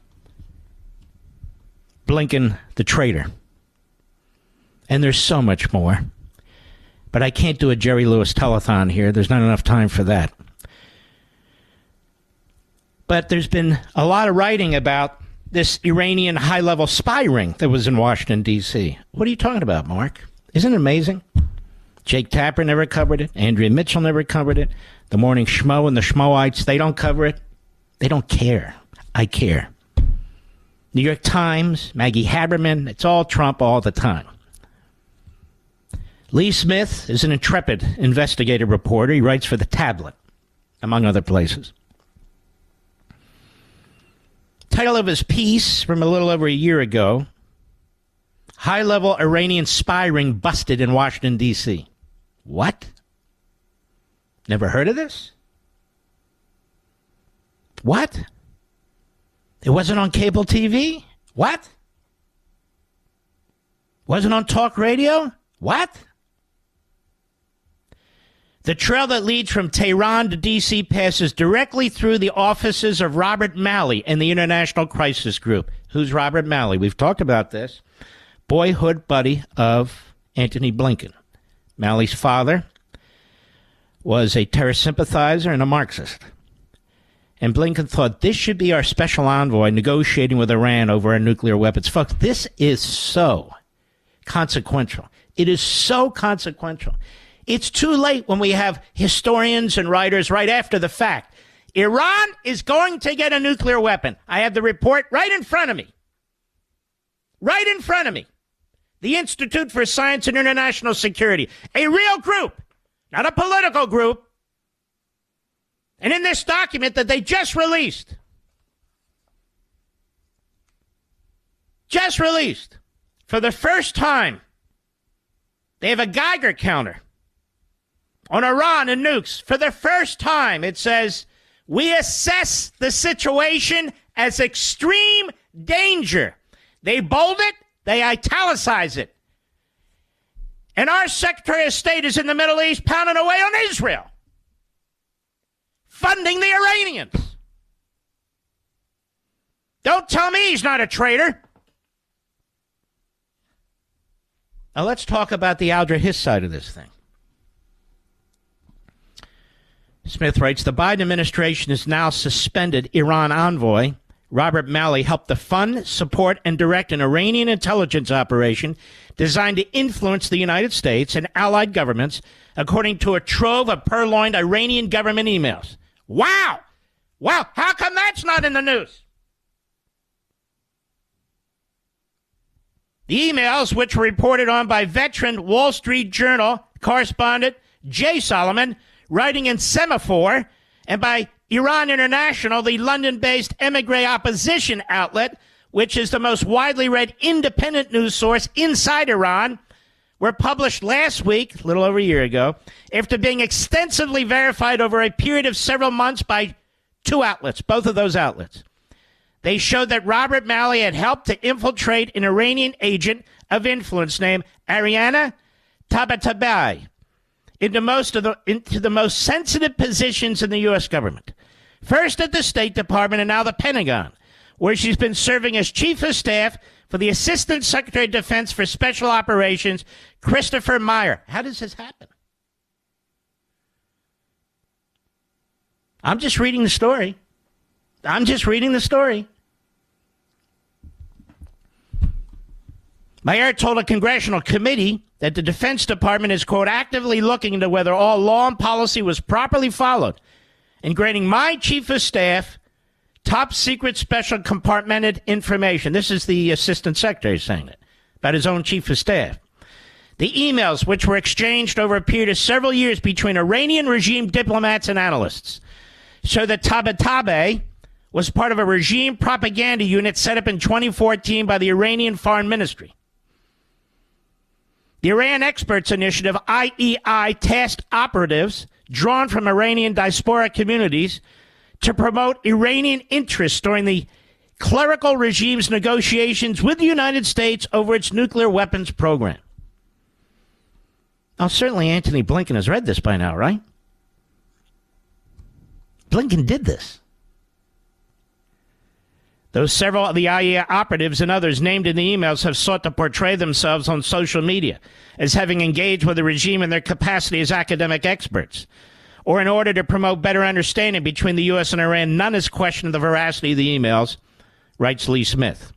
Blinken, the traitor. And there's so much more. But I can't do a Jerry Lewis telethon here. There's not enough time for that. But there's been a lot of writing about this Iranian high-level spy ring that was in Washington, D.C. What are you talking about, Mark? Isn't it amazing? Jake Tapper never covered it. Andrea Mitchell never covered it. The Morning Schmo and the Schmoites, they don't cover it. They don't care. I care. New York Times, Maggie Haberman, it's all Trump all the time. Lee Smith is an intrepid investigative reporter. He writes for The Tablet, among other places. Title of his piece from a little over a year ago, High-Level Iranian Spy Ring Busted in Washington, D.C. What? Never heard of this? What? It wasn't on cable TV? What? Wasn't on talk radio? What? The trail that leads from Tehran to D.C. passes directly through the offices of Robert Malley and the International Crisis Group. Who's Robert Malley? We've talked about this. Boyhood buddy of Antony Blinken. Malley's father was a terror sympathizer and a Marxist. And Blinken thought this should be our special envoy negotiating with Iran over our nuclear weapons. Folks, this is so consequential. It is so consequential. It's too late when we have historians and writers right after the fact. Iran is going to get a nuclear weapon. I have the report right in front of me. Right in front of me. The Institute for Science and International Security. A real group, not a political group. And in this document that they just released, for the first time, they have a Geiger counter on Iran and nukes. For the first time, it says, we assess the situation as extreme danger. They bold it, they italicize it. And our Secretary of State is in the Middle East pounding away on Israel, funding the Iranians. Don't tell me he's not a traitor. Now let's talk about the Alger Hiss side of this thing. Smith writes, the Biden administration has now suspended Iran envoy Robert Malley helped to fund, support, and direct an Iranian intelligence operation designed to influence the United States and allied governments, according to a trove of purloined Iranian government emails. Wow! Wow, how come that's not in the news? The emails, which were reported on by veteran Wall Street Journal correspondent Jay Solomon, writing in Semaphore, and by Iran International, the London-based emigre opposition outlet, which is the most widely read independent news source inside Iran, were published last week, a little over a year ago, after being extensively verified over a period of several months by two outlets, both of those outlets. They showed that Robert Malley had helped to infiltrate an Iranian agent of influence named Ariana Tabatabai into the most sensitive positions in the U.S. government. First at the State Department and now the Pentagon, where she's been serving as Chief of Staff for the Assistant Secretary of Defense for Special Operations, Christopher Meyer. How does this happen? I'm just reading the story. Meyer told a congressional committee that the Defense Department is, quote, actively looking into whether all law and policy was properly followed in granting my Chief of Staff top secret special compartmented information. This is the Assistant Secretary saying it about his own Chief of Staff. The emails, which were exchanged over a period of several years between Iranian regime diplomats and analysts, show that Tabatabai was part of a regime propaganda unit set up in 2014 by the Iranian Foreign Ministry. The Iran Experts Initiative, IEI, tasked operatives drawn from Iranian diaspora communities to promote Iranian interests during the clerical regime's negotiations with the United States over its nuclear weapons program. Now, certainly Antony Blinken has read this by now, right? Blinken did this. Though several of the IEA operatives and others named in the emails have sought to portray themselves on social media as having engaged with the regime in their capacity as academic experts, or in order to promote better understanding between the U.S. and Iran, none has questioned the veracity of the emails, writes Lee Smith.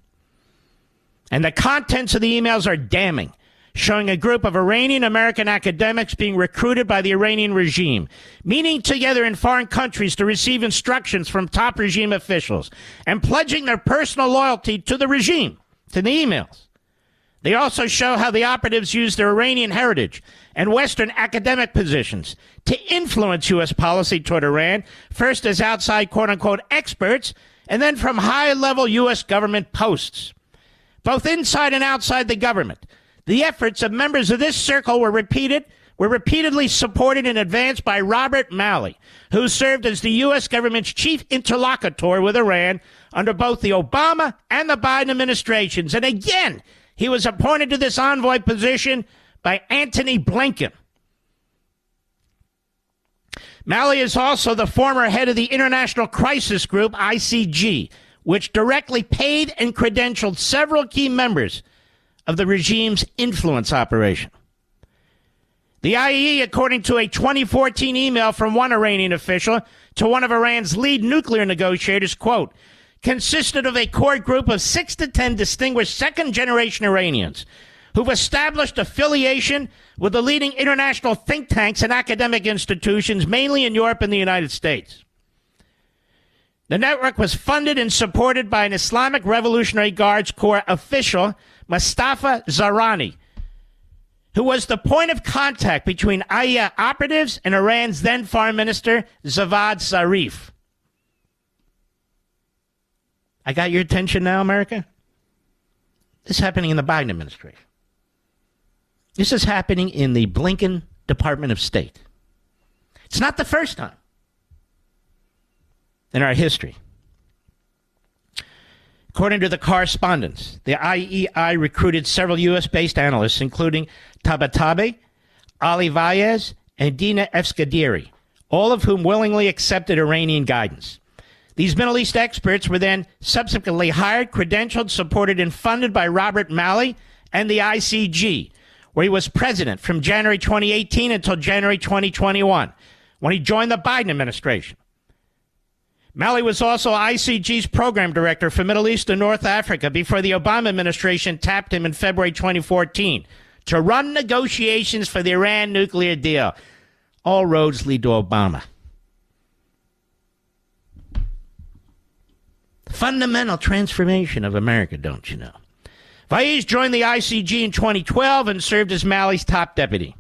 And the contents of the emails are damning, showing a group of Iranian-American academics being recruited by the Iranian regime, meeting together in foreign countries to receive instructions from top regime officials, and pledging their personal loyalty to the regime, to the emails. They also show how the operatives use their Iranian heritage and Western academic positions to influence U.S. policy toward Iran, first as outside quote-unquote experts, and then from high-level U.S. government posts. Both inside and outside the government, the efforts of members of this circle were repeatedly supported and advanced by Robert Malley, who served as the U.S. government's chief interlocutor with Iran under both the Obama and the Biden administrations. And again, he was appointed to this envoy position by Antony Blinken. Malley is also the former head of the International Crisis Group, ICG, which directly paid and credentialed several key members of the regime's influence operation. The IAEA, according to a 2014 email from one Iranian official to one of Iran's lead nuclear negotiators, quote, consisted of a core group of 6 to 10 distinguished second-generation Iranians who've established affiliation with the leading international think tanks and academic institutions, mainly in Europe and the United States. The network was funded and supported by an Islamic Revolutionary Guards Corps official, Mustafa Zahrani, who was the point of contact between IEA operatives and Iran's then Foreign Minister, Javad Zarif. I got your attention now, America? This is happening in the Biden administration. This is happening in the Blinken Department of State. It's not the first time in our history. According to the correspondence, the IEI recruited several U.S.-based analysts, including Tabatabai, Ali Vaez, and Dina Efskadiri, all of whom willingly accepted Iranian guidance. These Middle East experts were then subsequently hired, credentialed, supported, and funded by Robert Malley and the ICG, where he was president from January 2018 until January 2021, when he joined the Biden administration. Malley was also ICG's program director for Middle East and North Africa before the Obama administration tapped him in February 2014 to run negotiations for the Iran nuclear deal. All roads lead to Obama. Fundamental transformation of America, don't you know? Vaez joined the ICG in 2012 and served as Malley's top deputy.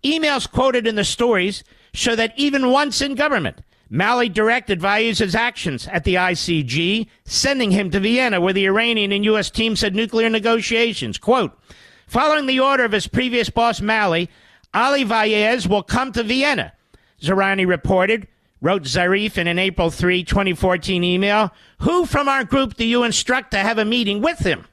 Emails quoted in the stories show that even once in government, Malley directed Vaez's actions at the ICG, sending him to Vienna, where the Iranian and U.S. teams had nuclear negotiations. Quote, following the order of his previous boss, Malley, Ali Vaez will come to Vienna, Zarani reported, wrote Zarif in an April 3, 2014 email. Who from our group do you instruct to have a meeting with him?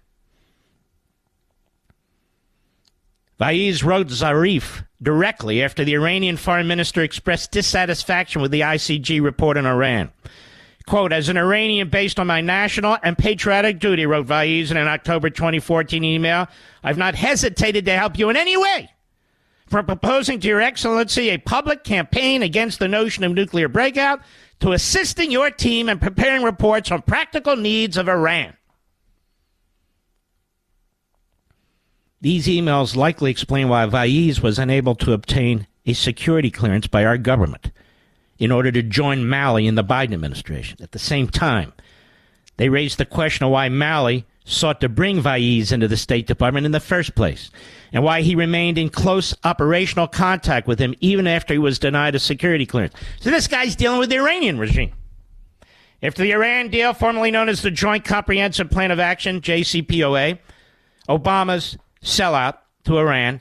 Vaez wrote Zarif directly after the Iranian foreign minister expressed dissatisfaction with the ICG report on Iran. Quote, as an Iranian based on my national and patriotic duty, wrote Vaez in an October 2014 email, I've not hesitated to help you in any way, from proposing to Your Excellency a public campaign against the notion of nuclear breakout to assisting your team in preparing reports on practical needs of Iran. These emails likely explain why Vaez was unable to obtain a security clearance by our government in order to join Malley in the Biden administration. At the same time, they raised the question of why Malley sought to bring Vaez into the State Department in the first place, and why he remained in close operational contact with him even after he was denied a security clearance. So this guy's dealing with the Iranian regime. After the Iran deal, formerly known as the Joint Comprehensive Plan of Action, JCPOA, Obama's sellout to Iran,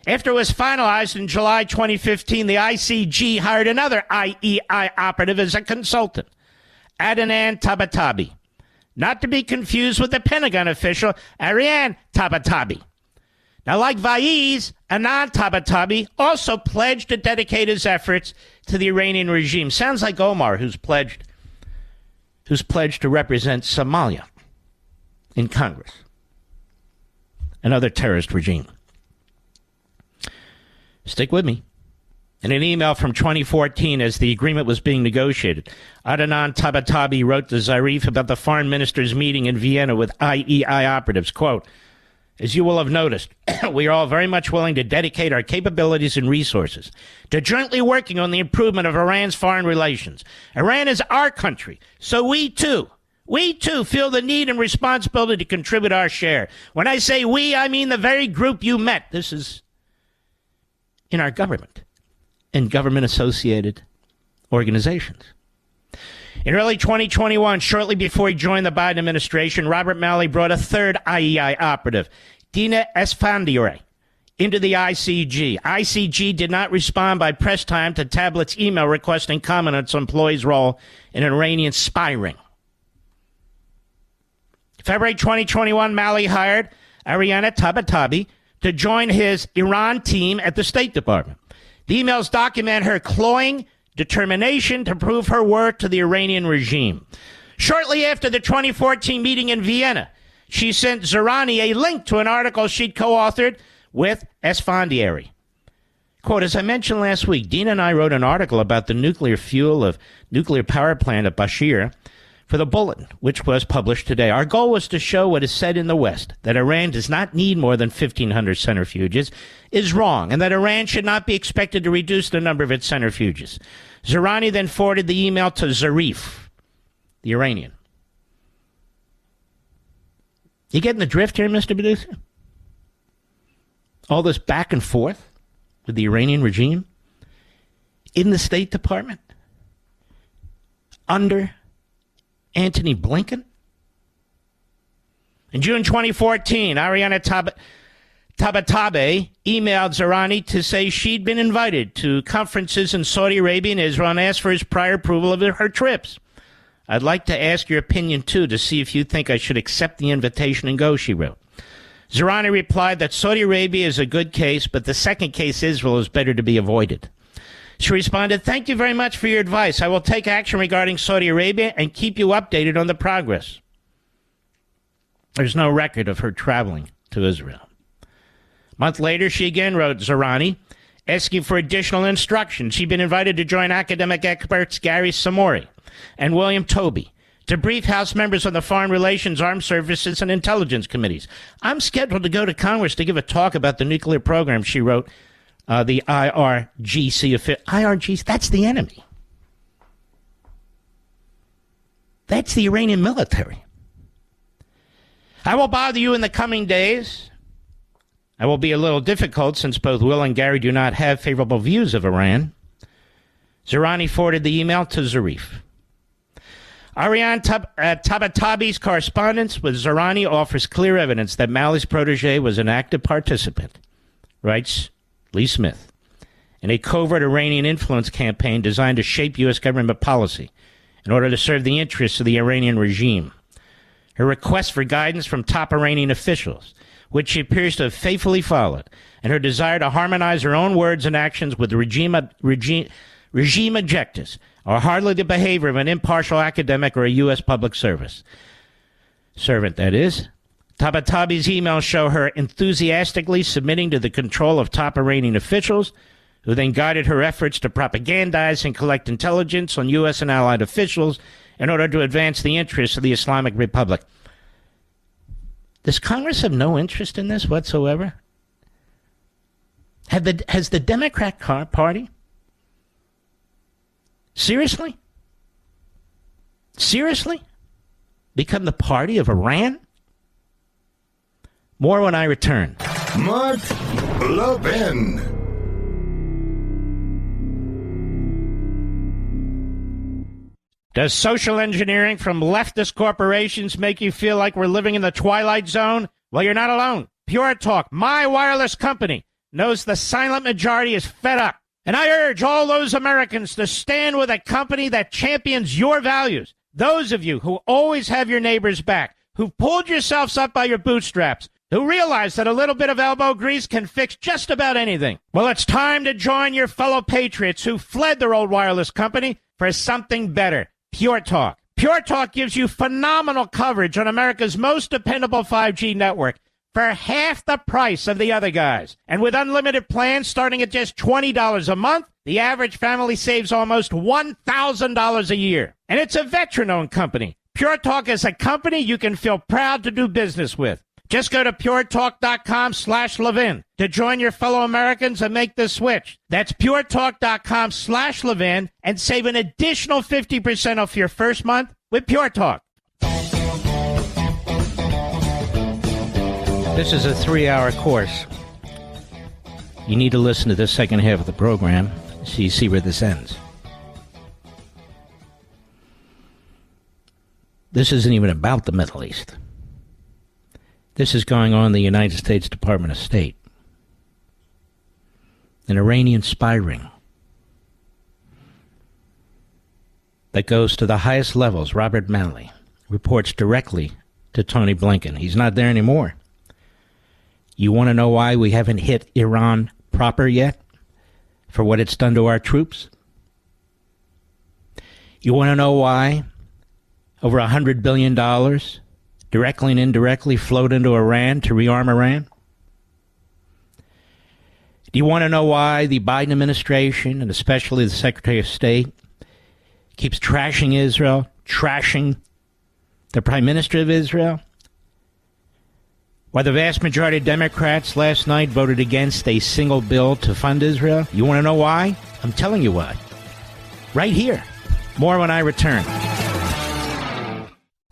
after it was finalized in July 2015, the ICG hired another IEI operative as a consultant, Adnan Tabatabai, not to be confused with the Pentagon official Ariane Tabatabai. Now, like Vaez, Adnan Tabatabai also pledged to dedicate his efforts to the Iranian regime. Sounds like Omar, who's pledged to represent Somalia in Congress, another terrorist regime. Stick with me. In an email from 2014, as the agreement was being negotiated, Adnan Tabatabai wrote to Zarif about the foreign minister's meeting in Vienna with IEI operatives, quote, as you will have noticed, we are all very much willing to dedicate our capabilities and resources to jointly working on the improvement of Iran's foreign relations. Iran is our country, so we too feel the need and responsibility to contribute our share. When I say we, I mean the very group you met. This is in our government and government-associated organizations. In early 2021, shortly before he joined the Biden administration, Robert Malley brought a third IEI operative, Dina Esfandiary, into the ICG. ICG did not respond by press time to Tablet's email requesting comment on its employee's role in an Iranian spy ring. February 2021, Malley hired Ariana Tabatabai to join his Iran team at the State Department. The emails document her cloying determination to prove her worth to the Iranian regime. Shortly after the 2014 meeting in Vienna, she sent Zarani a link to an article she'd co-authored with Esfandiary. Quote, as I mentioned last week, Dina and I wrote an article about the nuclear fuel of nuclear power plant at Bashir for the Bulletin, which was published today. Our goal was to show what is said in the West, that Iran does not need more than 1,500 centrifuges, is wrong, and that Iran should not be expected to reduce the number of its centrifuges. Zarani then forwarded the email to Zarif, the Iranian. You getting the drift here, Mr. Producer? All this back and forth with the Iranian regime in the State Department under Antony Blinken. In June 2014, Ariana Tabatabai emailed Zarani to say she'd been invited to conferences in Saudi Arabia and Israel and asked for his prior approval of her trips. I'd like to ask your opinion, too, to see if you think I should accept the invitation and go, she wrote. Zarani replied that Saudi Arabia is a good case, but the second case, Israel, is better to be avoided. She responded, thank you very much for your advice. I will take action regarding Saudi Arabia and keep you updated on the progress. There's no record of her traveling to Israel. A month later, she again wrote Zarani, asking for additional instructions. She'd been invited to join academic experts Gary Samori and William Toby to brief House members on the Foreign Relations, Armed Services, and Intelligence Committees. I'm scheduled to go to Congress to give a talk about the nuclear program, she wrote, the IRGC official. IRGC, that's the enemy. That's the Iranian military. I will bother you in the coming days. I will be a little difficult since both Will and Gary do not have favorable views of Iran. Zarani forwarded the email to Zarif. Ariane Tabatabi's correspondence with Zarani offers clear evidence that Malley's protege was an active participant, writes Lee Smith, in a covert Iranian influence campaign designed to shape U.S. government policy in order to serve the interests of the Iranian regime. Her request for guidance from top Iranian officials, which she appears to have faithfully followed, and her desire to harmonize her own words and actions with the regime objectives, are hardly the behavior of an impartial academic or a U.S. public servant, that is. Tabatabi's emails show her enthusiastically submitting to the control of top Iranian officials, who then guided her efforts to propagandize and collect intelligence on U.S. and allied officials in order to advance the interests of the Islamic Republic. Does Congress have no interest in this whatsoever? Has the Democrat Party seriously become the party of Iran? More when I return. Mark Levin. Does social engineering from leftist corporations make you feel like we're living in the Twilight Zone? Well, you're not alone. Pure Talk, my wireless company, knows the silent majority is fed up. And I urge all those Americans to stand with a company that champions your values. Those of you who always have your neighbors back, who pulled yourselves up by your bootstraps, who realize that a little bit of elbow grease can fix just about anything. Well, it's time to join your fellow patriots who fled their old wireless company for something better. Pure Talk. Pure Talk gives you phenomenal coverage on America's most dependable 5G network for half the price of the other guys. And with unlimited plans starting at just $20 a month, the average family saves almost $1,000 a year. And it's a veteran-owned company. Pure Talk is a company you can feel proud to do business with. Just go to puretalk.com/Levin to join your fellow Americans and make the switch. That's puretalk.com/Levin and save an additional 50% off your first month with Pure Talk. This is a 3-hour course. You need to listen to the second half of the program so you see where this ends. This isn't even about the Middle East. This is going on in the United States Department of State. An Iranian spy ring that goes to the highest levels. Robert Malley reports directly to Tony Blinken. He's not there anymore. You want to know why we haven't hit Iran proper yet? For what it's done to our troops? You want to know why over $100 billion directly and indirectly flowed into Iran to rearm Iran? Do you want to know why the Biden administration, and especially the Secretary of State, keeps trashing Israel, trashing the Prime Minister of Israel? Why the vast majority of Democrats last night voted against a single bill to fund Israel? You want to know why? I'm telling you why. Right here. More when I return.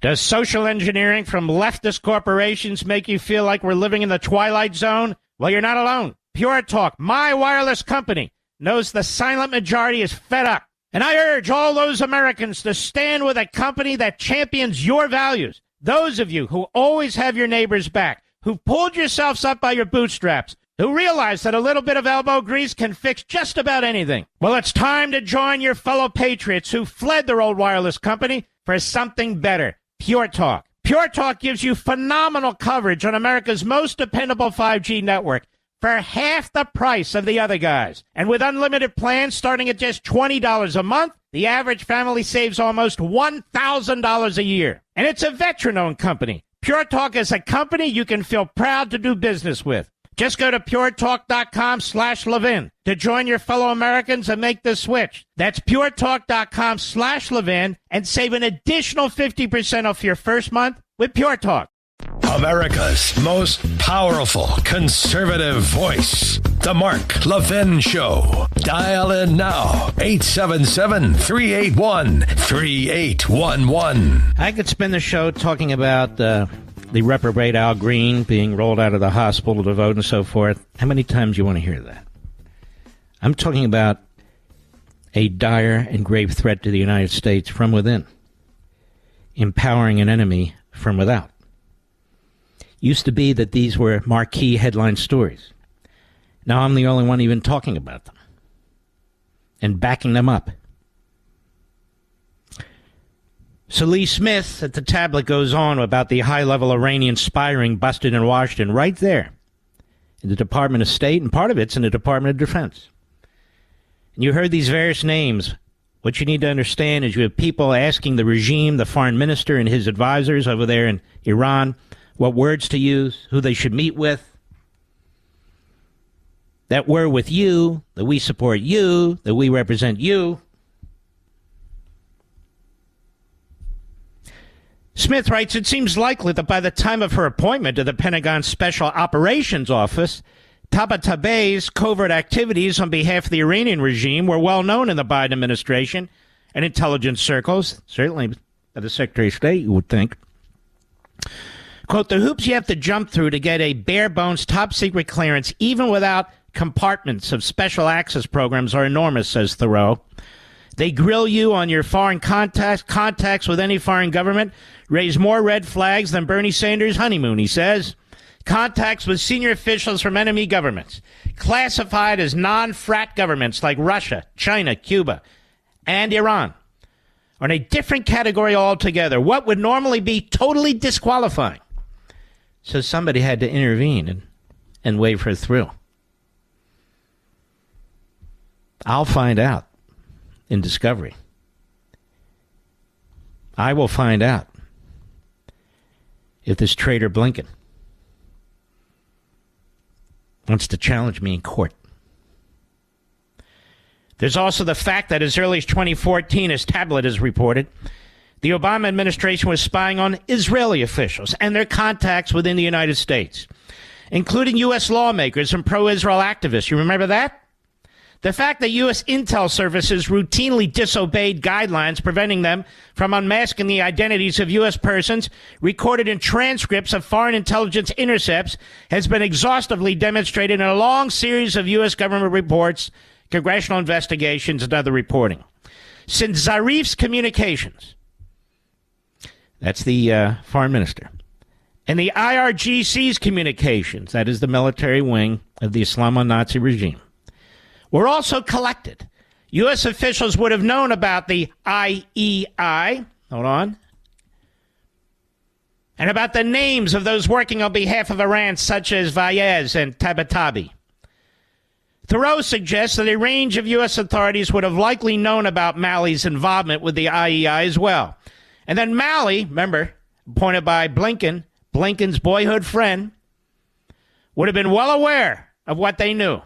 Does social engineering from leftist corporations make you feel like we're living in the Twilight Zone? Well, you're not alone. Pure Talk, my wireless company, knows the silent majority is fed up. And I urge all those Americans to stand with a company that champions your values. Those of you who always have your neighbors back, who pulled yourselves up by your bootstraps, who realize that a little bit of elbow grease can fix just about anything. Well, it's time to join your fellow patriots who fled their old wireless company for something better, Pure Talk. Pure Talk gives you phenomenal coverage on America's most dependable 5G network for half the price of the other guys. And with unlimited plans starting at just $20 a month, the average family saves almost $1,000 a year. And it's a veteran-owned company. Pure Talk is a company you can feel proud to do business with. Just go to puretalk.com/Levin to join your fellow Americans and make the switch. That's puretalk.com/Levin and save an additional 50% off your first month with Pure Talk. America's most powerful conservative voice. The Mark Levin Show. Dial in now. 877-381-3811. I could spend the show talking about the reprobate Al Green being rolled out of the hospital to vote and so forth. How many times do you want to hear that? I'm talking about a dire and grave threat to the United States from within, empowering an enemy from without. Used to be that these were marquee headline stories. Now I'm the only one even talking about them and backing them up. So Lee Smith at the tablet goes on about the high-level Iranian spy ring busted in Washington right there in the Department of State, and part of it's in the Department of Defense. And you heard these various names. What you need to understand is you have people asking the regime, the foreign minister and his advisors over there in Iran, what words to use, who they should meet with. That we're with you, that we support you, that we represent you. Smith writes, it seems likely that by the time of her appointment to the Pentagon Special Operations Office, Tabatabay's covert activities on behalf of the Iranian regime were well known in the Biden administration and intelligence circles, certainly by the Secretary of State, you would think. Quote, the hoops you have to jump through to get a bare-bones top-secret clearance, even without compartments of special access programs, are enormous, says Thoreau. They grill you on your foreign contacts with any foreign government, raise more red flags than Bernie Sanders' honeymoon, he says. Contacts with senior officials from enemy governments, classified as non-frat governments like Russia, China, Cuba, and Iran, are in a different category altogether. What would normally be totally disqualifying? So somebody had to intervene and wave her through. I'll find out in Discovery. I will find out if this traitor Blinken wants to challenge me in court. There's also the fact that as early as 2014, as Tablet has reported, the Obama administration was spying on Israeli officials and their contacts within the United States, including U.S. lawmakers and pro-Israel activists. You remember that? The fact that U.S. intel services routinely disobeyed guidelines preventing them from unmasking the identities of U.S. persons recorded in transcripts of foreign intelligence intercepts has been exhaustively demonstrated in a long series of U.S. government reports, congressional investigations, and other reporting. Since Zarif's communications, that's the foreign minister, and the IRGC's communications, that is the military wing of the Islamonazi regime, were also collected. U.S. officials would have known about the IEI, and about the names of those working on behalf of Iran, such as Fayez and Tabatabai. Thoreau suggests that a range of U.S. authorities would have likely known about Malley's involvement with the IEI as well. And then Malley, remember, appointed by Blinken, Blinken's boyhood friend, would have been well aware of what they knew.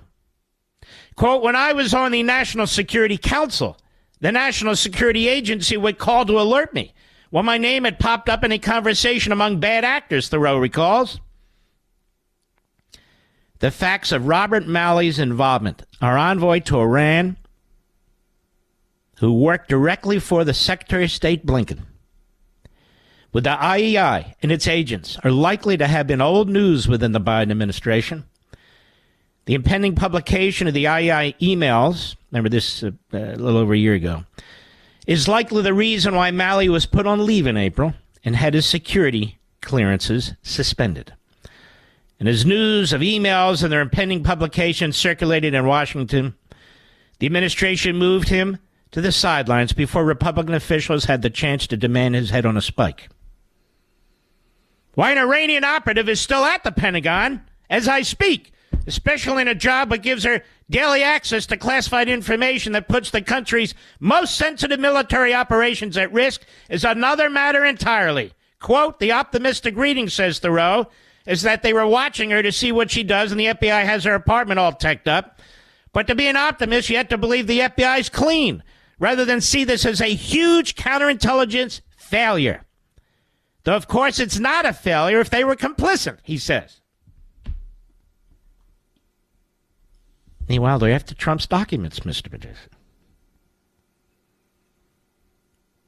Quote, when I was on the National Security Council, the National Security Agency would call to alert me when my name had popped up in a conversation among bad actors, Thoreau recalls. The facts of Robert Malley's involvement, our envoy to Iran, who worked directly for the Secretary of State Blinken, with the IEI and its agents, are likely to have been old news within the Biden administration. The impending publication of the IEI emails, remember this a little over a year ago, is likely the reason why Malley was put on leave in April and had his security clearances suspended. And as news of emails and their impending publication circulated in Washington, the administration moved him to the sidelines before Republican officials had the chance to demand his head on a spike. Why an Iranian operative is still at the Pentagon as I speak, especially in a job that gives her daily access to classified information that puts the country's most sensitive military operations at risk, is another matter entirely. Quote, the optimistic reading, says Thoreau, is that they were watching her to see what she does, and the FBI has her apartment all teched up. But to be an optimist, you have to believe the FBI is clean, rather than see this as a huge counterintelligence failure. Though, of course, it's not a failure if they were complicit, he says. Meanwhile, they're after Trump's documents, Mr. Producer.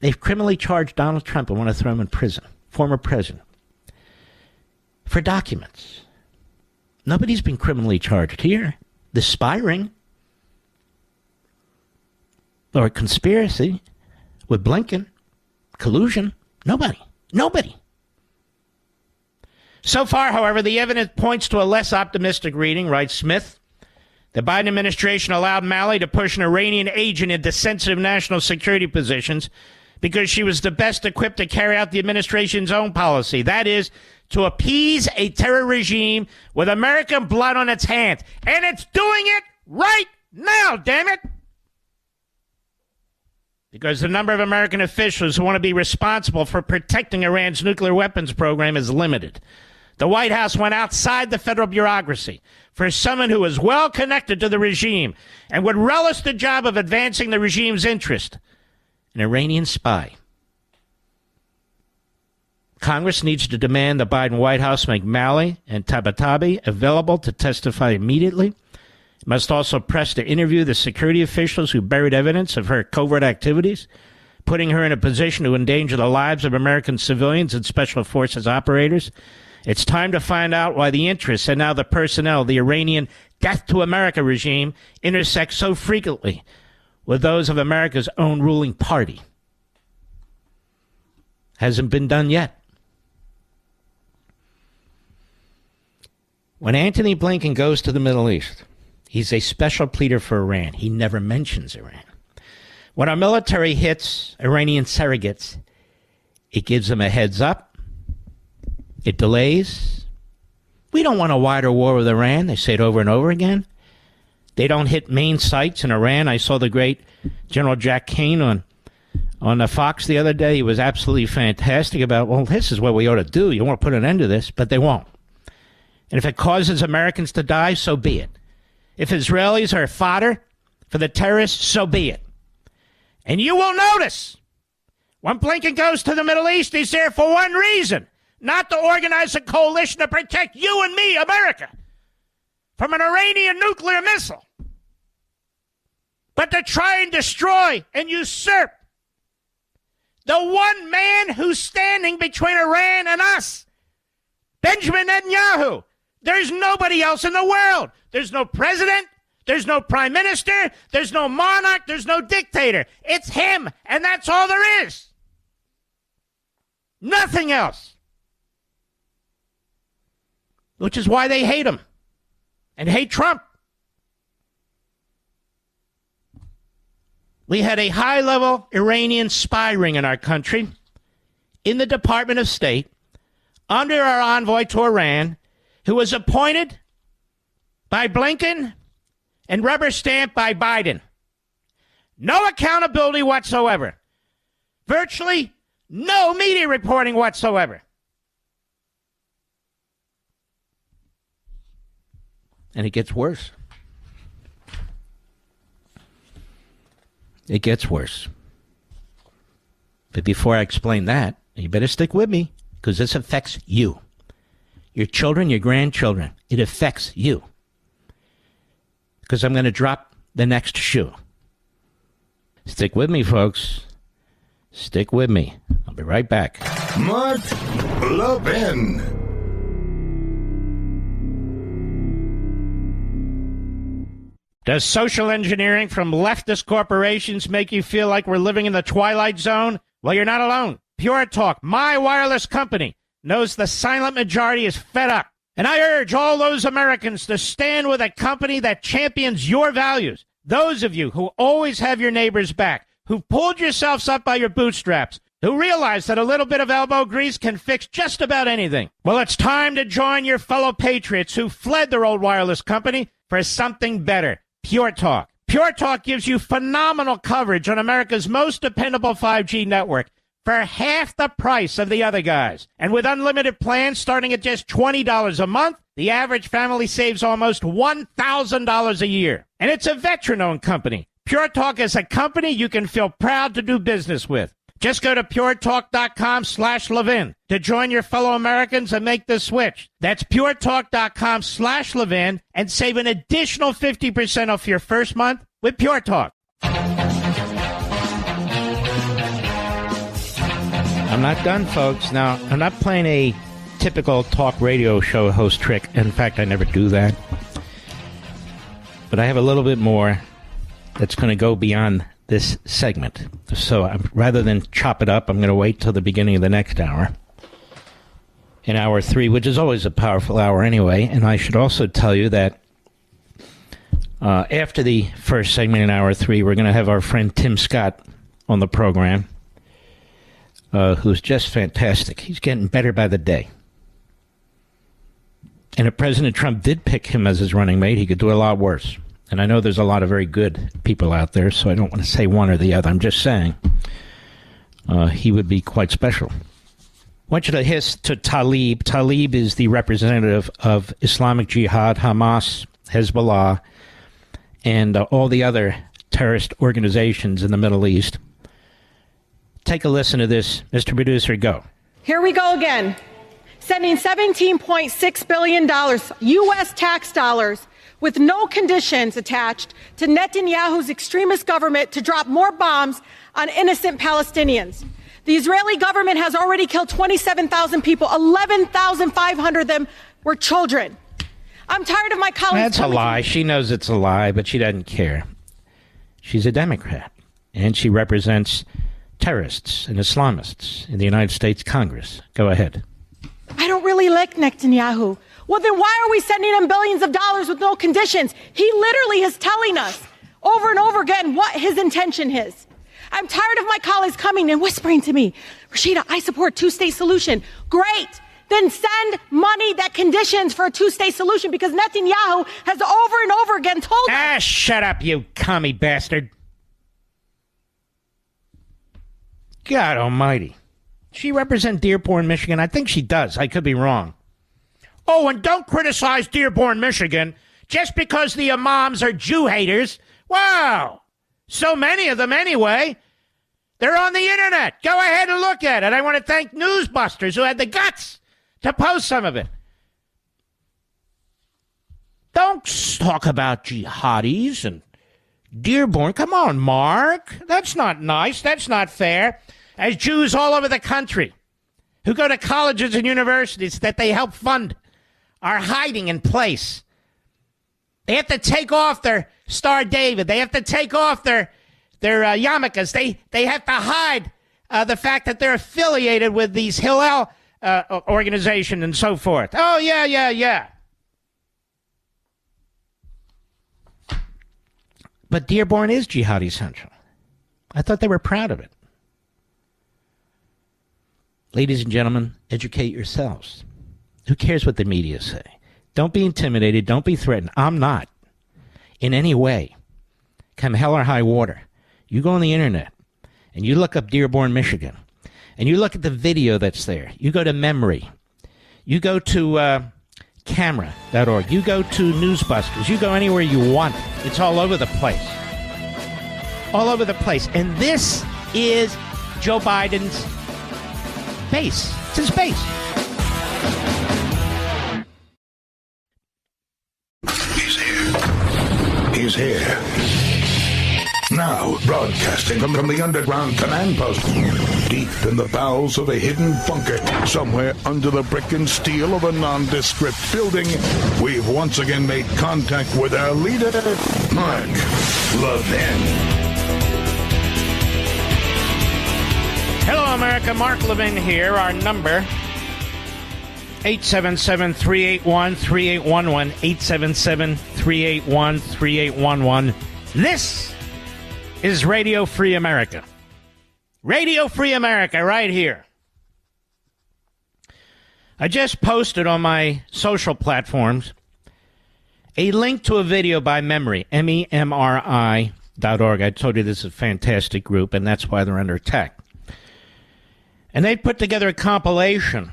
They've criminally charged Donald Trump and want to throw him in prison, former president, for documents. Nobody's been criminally charged here. The spy ring or conspiracy with Blinken, collusion, nobody. So far, however, the evidence points to a less optimistic reading, writes Smith. The Biden administration allowed Malley to push an Iranian agent into sensitive national security positions because she was the best equipped to carry out the administration's own policy. That is, to appease a terror regime with American blood on its hands. And it's doing it right now, damn it! Because the number of American officials who want to be responsible for protecting Iran's nuclear weapons program is limited. The White House went outside the federal bureaucracy for someone who is well connected to the regime and would relish the job of advancing the regime's interest, an Iranian spy. Congress needs to demand the Biden White House make Malley and Tabatabai available to testify immediately. It must also press to interview the security officials who buried evidence of her covert activities, putting her in a position to endanger the lives of American civilians and special forces operators. It's time to find out why the interests and now the personnel of the Iranian Death to America regime intersect so frequently with those of America's own ruling party. Hasn't been done yet. When Antony Blinken goes to the Middle East, he's a special pleader for Iran. He never mentions Iran. When our military hits Iranian surrogates, it gives them a heads up. It delays. We don't want a wider war with Iran. They say it over and over again. They don't hit main sites in Iran. I saw the great General Jack Kane on the Fox the other day. He was absolutely fantastic about, well, this is what we ought to do. You want to put an end to this, but they won't. And if it causes Americans to die, so be it. If Israelis are fodder for the terrorists, so be it. And you will notice when Blinken goes to the Middle East, he's there for one reason, not to organize a coalition to protect you and me, America, from an Iranian nuclear missile, but to try and destroy and usurp the one man who's standing between Iran and us, Benjamin Netanyahu. There's nobody else in the world. There's no president. There's no prime minister. There's no monarch. There's no dictator. It's him, and that's all there is. Nothing else. Which is why they hate him and hate Trump. We had a high-level Iranian spy ring in our country, in the Department of State, under our envoy to Iran, who was appointed by Blinken and rubber stamped by Biden. No accountability whatsoever. Virtually no media reporting whatsoever. And it gets worse. It gets worse. But before I explain that, you better stick with me, because this affects you. Your children, your grandchildren. It affects you. Because I'm going to drop the next shoe. Stick with me, folks. Stick with me. I'll be right back. Mark Levin. Does social engineering from leftist corporations make you feel like we're living in the Twilight Zone? Well, you're not alone. Pure Talk, my wireless company, knows the silent majority is fed up. And I urge all those Americans to stand with a company that champions your values. Those of you who always have your neighbors' back, who pulled yourselves up by your bootstraps, who realize that a little bit of elbow grease can fix just about anything. Well, it's time to join your fellow patriots who fled their old wireless company for something better. Pure Talk. Pure Talk gives you phenomenal coverage on America's most dependable 5G network for half the price of the other guys. And with unlimited plans starting at just $20 a month, the average family saves almost $1,000 a year. And it's a veteran-owned company. Pure Talk is a company you can feel proud to do business with. Just go to puretalk.com/Levin to join your fellow Americans and make the switch. That's puretalk.com/Levin and save an additional 50% off your first month with Pure Talk. I'm not done, folks. Now, I'm not playing a typical talk radio show host trick. In fact, I never do that. But I have a little bit more that's going to go beyond this segment. So rather than chop it up, I'm going to wait till the beginning of the next hour. In hour 3, which is always a powerful hour anyway. And I should also tell you that after the first segment in hour 3, we're going to have our friend Tim Scott on the program, who's just fantastic. He's getting better by the day. And if President Trump did pick him as his running mate, he could do a lot worse. And I know there's a lot of very good people out there, so I don't want to say one or the other. I'm just saying he would be quite special. I want you to hiss to Tlaib. Tlaib is the representative of Islamic Jihad, Hamas, Hezbollah, and all the other terrorist organizations in the Middle East. Take a listen to this. Mr. Producer, go. Here we go again. Sending $17.6 billion U.S. tax dollars with no conditions attached to Netanyahu's extremist government to drop more bombs on innocent Palestinians. The Israeli government has already killed 27,000 people. 11,500 of them were children. I'm tired of my colleagues. That's a lie. She knows it's a lie, but she doesn't care. She's a Democrat, and she represents terrorists and Islamists in the United States Congress. Go ahead. I don't really like Netanyahu. Well, then why are we sending him billions of dollars with no conditions? He literally is telling us over and over again what his intention is. I'm tired of my colleagues coming and whispering to me, Rashida, I support two-state solution. Great. Then send money that conditions for a two-state solution, because Netanyahu has over and over again told us. Shut up, you commie bastard. God almighty. She represent Dearborn, Michigan? I think she does. I could be wrong. Oh, and don't criticize Dearborn, Michigan, just because the imams are Jew haters. Wow. So many of them anyway. They're on the internet. Go ahead and look at it. I want to thank Newsbusters who had the guts to post some of it. Don't talk about jihadis and Dearborn. Come on, Mark. That's not nice. That's not fair. As Jews all over the country who go to colleges and universities that they help fund are hiding in place. They have to take off their Star David. They have to take off their yarmulkes. They have to hide the fact that they're affiliated with these Hillel organization and so forth. Oh, yeah. But Dearborn is jihadi central. I thought they were proud of it. Ladies and gentlemen, educate yourselves. Who cares what the media say? Don't be intimidated. Don't be threatened. I'm not. In any way. Come hell or high water. You go on the internet and you look up Dearborn, Michigan, and you look at the video that's there. You go to Memory. You go to camera.org. You go to Newsbusters. You go anywhere you want. It's all over the place. All over the place. And this is Joe Biden's base. It's his base. He's here. Now, broadcasting from the underground command post, deep in the bowels of a hidden bunker, somewhere under the brick and steel of a nondescript building, we've once again made contact with our leader, Mark Levin. Hello, America. Mark Levin here. Our number, 877-381-3811. 877-381-3811. This is Radio Free America. Radio Free America right here. I just posted on my social platforms a link to a video by Memory, MEMRI.org. I told you this is a fantastic group, and that's why they're under attack. And they put together a compilation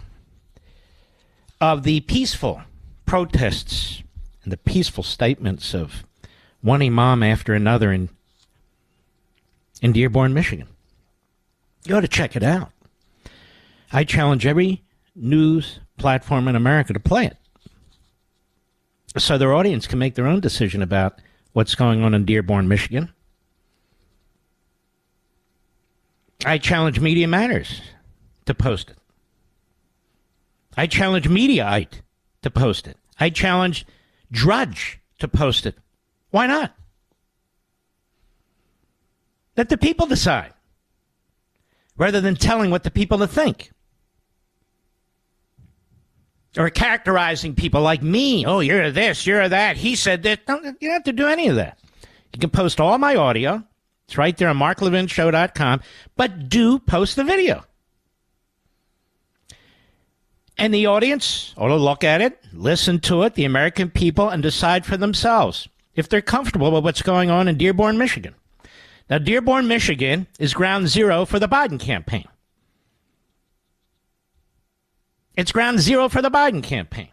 of the peaceful protests and the peaceful statements of one imam after another in Dearborn, Michigan. You ought to check it out. I challenge every news platform in America to play it, so their audience can make their own decision about what's going on in Dearborn, Michigan. I challenge Media Matters to post it. I challenge Mediaite to post it. I challenge Drudge to post it. Why not? Let the people decide, rather than telling what the people to think. Or characterizing people like me. Oh, you're this, you're that. He said this. No, you don't have to do any of that. You can post all my audio. It's right there on marklevinshow.com. But do post the video. And the audience ought to look at it, listen to it, the American people, and decide for themselves if they're comfortable with what's going on in Dearborn, Michigan. Now, Dearborn, Michigan is ground zero for the Biden campaign. It's ground zero for the Biden campaign.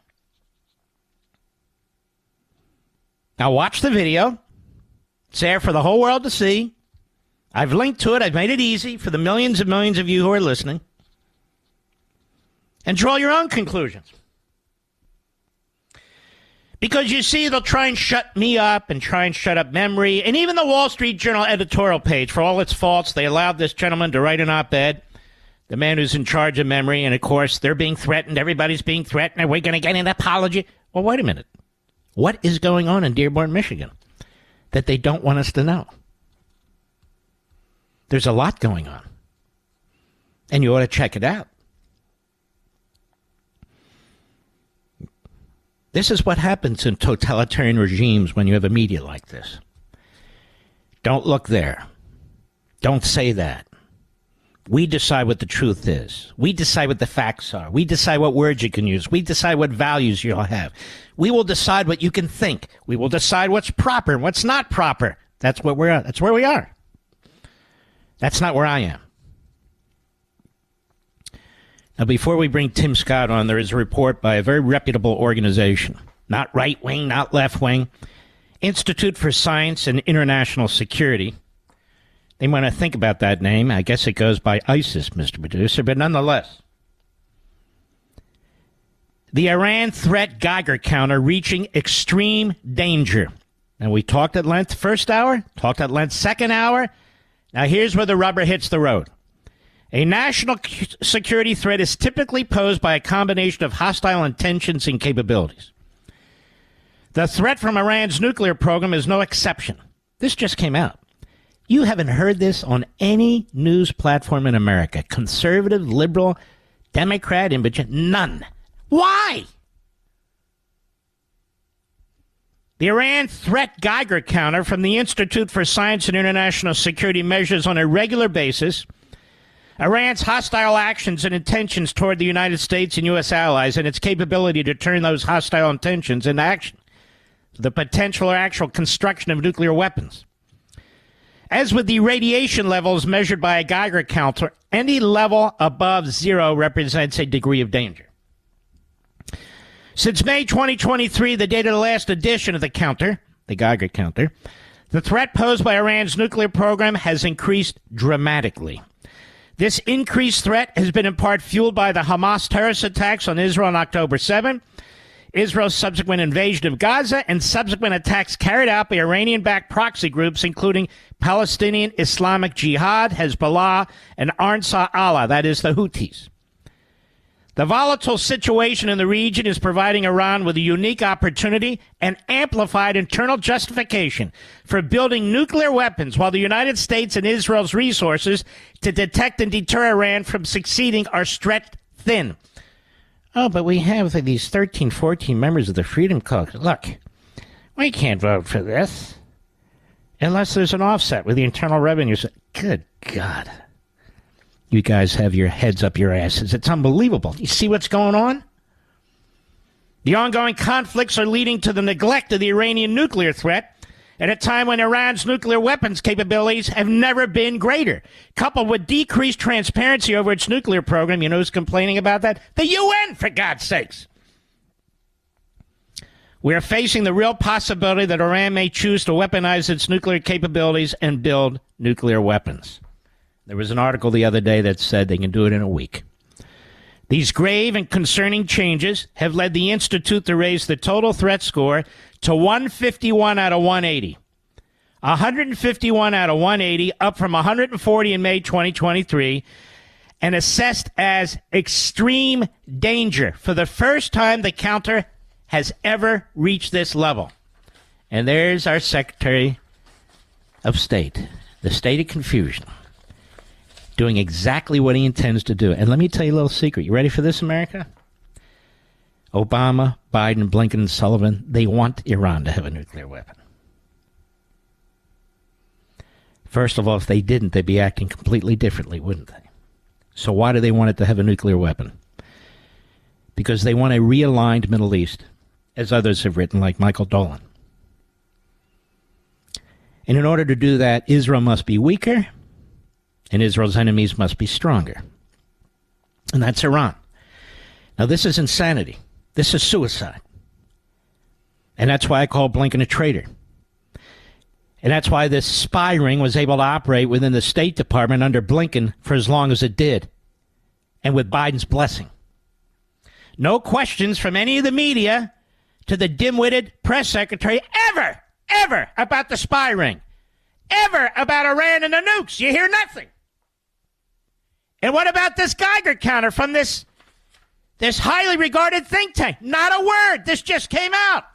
Now watch the video. It's there for the whole world to see. I've linked to it. I've made it easy for the millions and millions of you who are listening. And draw your own conclusions. Because you see, they'll try and shut me up and try and shut up Memory. And even the Wall Street Journal editorial page, for all its faults, they allowed this gentleman to write an op-ed. The man who's in charge of Memory, and of course, they're being threatened. Everybody's being threatened. Are we going to get an apology? Well, wait a minute. What is going on in Dearborn, Michigan that they don't want us to know? There's a lot going on. And you ought to check it out. This is what happens in totalitarian regimes when you have a media like this. Don't look there. Don't say that. We decide what the truth is. We decide what the facts are. We decide what words you can use. We decide what values you'll have. We will decide what you can think. We will decide what's proper and what's not proper. That's what we're at. That's where we are. That's not where I am. Now, before we bring Tim Scott on, there is a report by a very reputable organization, not right-wing, not left-wing, Institute for Science and International Security. They want to think about that name. I guess it goes by ISIS, Mr. Producer, but nonetheless. The Iran threat Geiger counter reaching extreme danger. And we talked at length first hour, talked at length second hour. Now here's where the rubber hits the road. A national security threat is typically posed by a combination of hostile intentions and capabilities. The threat from Iran's nuclear program is no exception. This just came out. You haven't heard this on any news platform in America. Conservative, liberal, Democrat, none. Why? The Iran threat Geiger counter from the Institute for Science and International Security measures on a regular basis Iran's hostile actions and intentions toward the United States and U.S. allies and its capability to turn those hostile intentions into action, the potential or actual construction of nuclear weapons. As with the radiation levels measured by a Geiger counter, any level above zero represents a degree of danger. Since May 2023, the date of the last edition of the counter, the Geiger counter, the threat posed by Iran's nuclear program has increased dramatically. This increased threat has been in part fueled by the Hamas terrorist attacks on Israel on October 7, Israel's subsequent invasion of Gaza, and subsequent attacks carried out by Iranian-backed proxy groups, including Palestinian Islamic Jihad, Hezbollah, and Ansar Allah, that is, the Houthis. The volatile situation in the region is providing Iran with a unique opportunity and amplified internal justification for building nuclear weapons, while the United States and Israel's resources to detect and deter Iran from succeeding are stretched thin. Oh, but we have these 13, 14 members of the Freedom Caucus. Look, we can't vote for this unless there's an offset with the Internal Revenue. Good God. You guys have your heads up your asses. It's unbelievable. You see what's going on? The ongoing conflicts are leading to the neglect of the Iranian nuclear threat at a time when Iran's nuclear weapons capabilities have never been greater. Coupled with decreased transparency over its nuclear program, you know who's complaining about that? The UN, for God's sakes. We are facing the real possibility that Iran may choose to weaponize its nuclear capabilities and build nuclear weapons. There was an article the other day that said they can do it in a week. These grave and concerning changes have led the Institute to raise the total threat score to 151 out of 180. 151 out of 180, up from 140 in May 2023, and assessed as extreme danger. For the first time, the counter has ever reached this level. And there's our Secretary of State, the state of confusion, doing exactly what he intends to do. And let me tell you a little secret. You ready for this, America? Obama, Biden, Blinken, and Sullivan, they want Iran to have a nuclear weapon. First of all, if they didn't, they'd be acting completely differently, wouldn't they? So why do they want it to have a nuclear weapon? Because they want a realigned Middle East, as others have written, like Michael Dolan. And in order to do that, Israel must be weaker, and Israel's enemies must be stronger. And that's Iran. Now, this is insanity. This is suicide. And that's why I call Blinken a traitor. And that's why this spy ring was able to operate within the State Department under Blinken for as long as it did, and with Biden's blessing. No questions from any of the media to the dim-witted press secretary ever about the spy ring, ever about Iran and the nukes. You hear nothing. And what about this Geiger counter from this highly regarded think tank? Not a word. This just came out.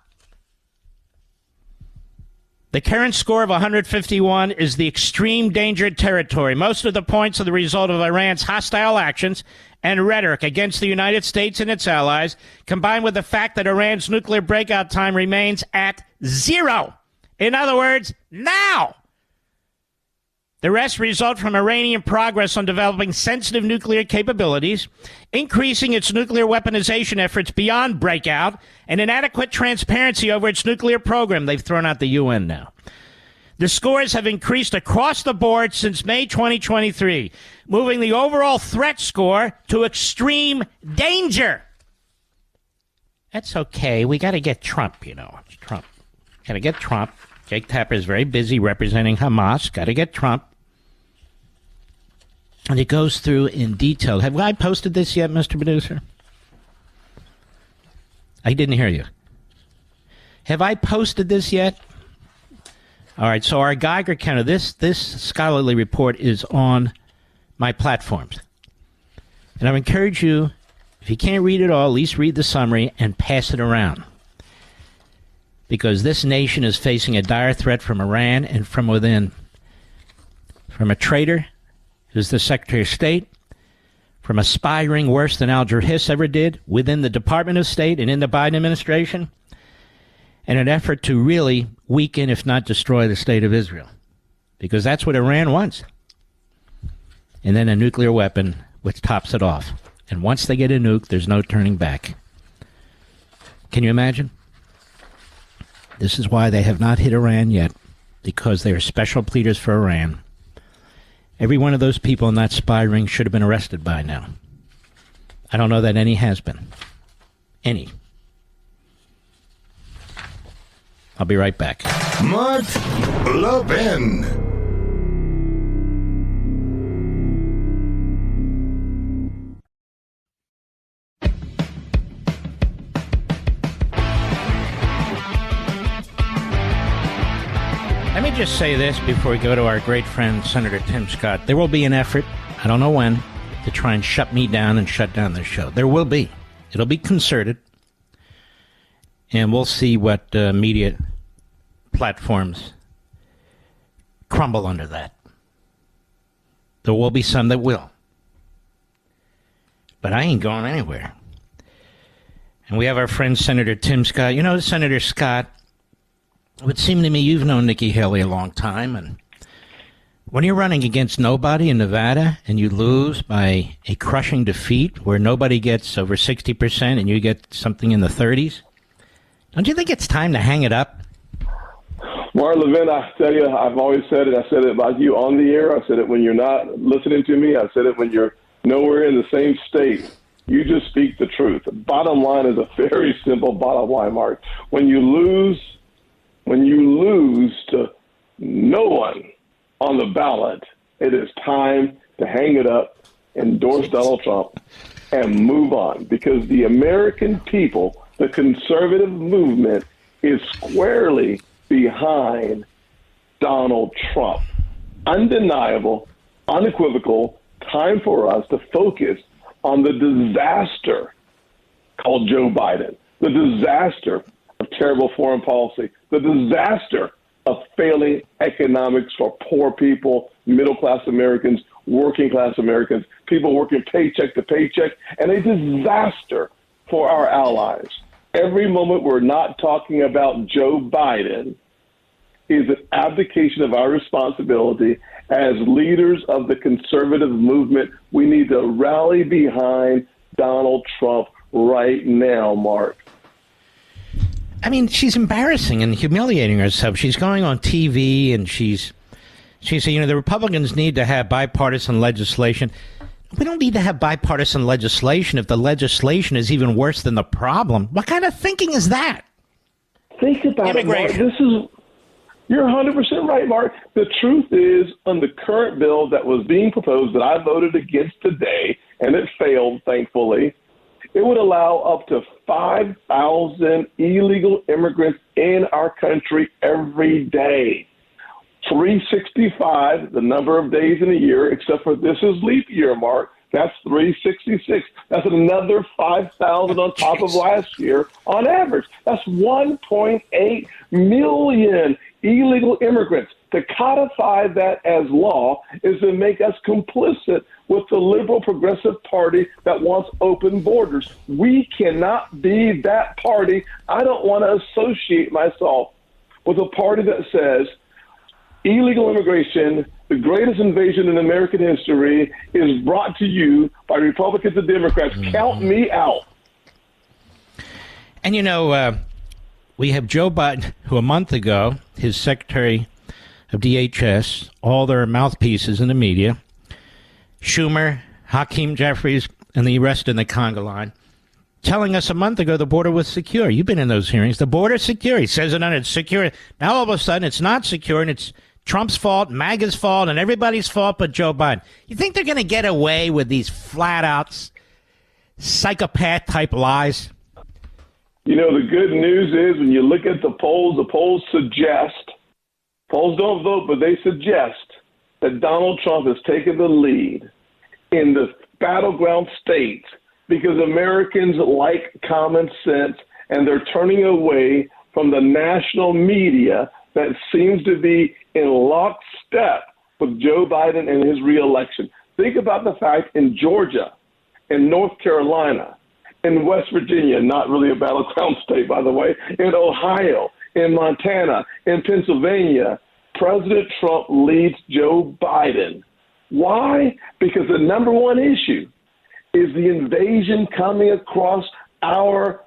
The current score of 151 is the extreme danger territory. Most of the points are the result of Iran's hostile actions and rhetoric against the United States and its allies, combined with the fact that Iran's nuclear breakout time remains at 0. In other words, now. The rest result from Iranian progress on developing sensitive nuclear capabilities, increasing its nuclear weaponization efforts beyond breakout, and inadequate transparency over its nuclear program. They've thrown out the UN now. The scores have increased across the board since May 2023, moving the overall threat score to extreme danger. That's okay. We got to get Trump, you know. It's Trump. Got to get Trump. Jake Tapper is very busy representing Hamas. Got to get Trump. And it goes through in detail. Have I posted this yet, Mr. Producer? I didn't hear you. Have I posted this yet? All right, so our Geiger counter, this scholarly report is on my platforms. And I would encourage you, if you can't read it all, at least read the summary and pass it around. Because this nation is facing a dire threat from Iran and from within. From a traitor, who's the Secretary of State, from a spy ring worse than Alger Hiss ever did within the Department of State and in the Biden administration, and an effort to really weaken, if not destroy, the state of Israel. Because that's what Iran wants. And then a nuclear weapon which tops it off. And once they get a nuke, there's no turning back. Can you imagine? This is why they have not hit Iran yet, because they are special pleaders for Iran. Every one of those people in that spy ring should have been arrested by now. I don't know that any has been. Any. I'll be right back. Mark Levin. Let me just say this before we go to our great friend, Senator Tim Scott. There will be an effort, I don't know when, to try and shut me down and shut down this show. There will be. It'll be concerted. And we'll see what media platforms crumble under that. There will be some that will. But I ain't going anywhere. And we have our friend Senator Tim Scott. You know, Senator Scott, it would seem to me you've known Nikki Haley a long time, and when you're running against nobody in Nevada and you lose by a crushing defeat where nobody gets over 60% and you get something in the 30s, don't you think it's time to hang it up? Mark Levin, I tell you, I've always said it. I said it about you on the air. I said it when you're not listening to me. I said it when you're nowhere in the same state. You just speak the truth. The bottom line is a very simple bottom line, Mark. When you lose to no one on the ballot, it is time to hang it up, endorse Donald Trump, and move on. Because the American people, the conservative movement, is squarely behind Donald Trump. Undeniable, unequivocal, time for us to focus on the disaster called Joe Biden, the disaster of terrible foreign policy, the disaster of failing economics for poor people, middle-class Americans, working-class Americans, people working paycheck to paycheck, and a disaster for our allies. Every moment we're not talking about Joe Biden is an abdication of our responsibility as leaders of the conservative movement. We need to rally behind Donald Trump right now, Mark. I mean, she's embarrassing and humiliating herself. She's going on TV and she's saying, you know, the Republicans need to have bipartisan legislation. We don't need to have bipartisan legislation if the legislation is even worse than the problem. What kind of thinking is that? Think about it, Mark. You're 100% right, Mark. The truth is, on the current bill that was being proposed that I voted against today, and it failed, thankfully, it would allow up to 5,000 illegal immigrants in our country every day. 365, the number of days in a year, except for this is leap year, Mark. That's 366. That's another 5,000 on top of last year on average. That's 1.8 million illegal immigrants. To codify that as law is to make us complicit with the liberal progressive party that wants open borders. We cannot be that party. I don't want to associate myself with a party that says illegal immigration, the greatest invasion in American history, is brought to you by Republicans and Democrats. Count me out. And, you know, we have Joe Biden, who a month ago, his Secretary of DHS, all their mouthpieces in the media, Schumer, Hakeem Jeffries, and the rest in the conga line, telling us a month ago the border was secure. You've been in those hearings. The border's secure. He says it on it's secure. Now all of a sudden it's not secure, and it's Trump's fault, MAGA's fault, and everybody's fault but Joe Biden. You think they're going to get away with these flat-out psychopath-type lies? You know, the good news is when you look at the polls suggest, polls don't vote, but they suggest that Donald Trump has taken the lead in the battleground states because Americans like common sense, and they're turning away from the national media that seems to be in lockstep with Joe Biden and his reelection. Think about the fact in Georgia, in North Carolina, in West Virginia, not really a battleground state, by the way, in Ohio, in Montana, in Pennsylvania, President Trump leads Joe Biden. Why? Because the number one issue is the invasion coming across our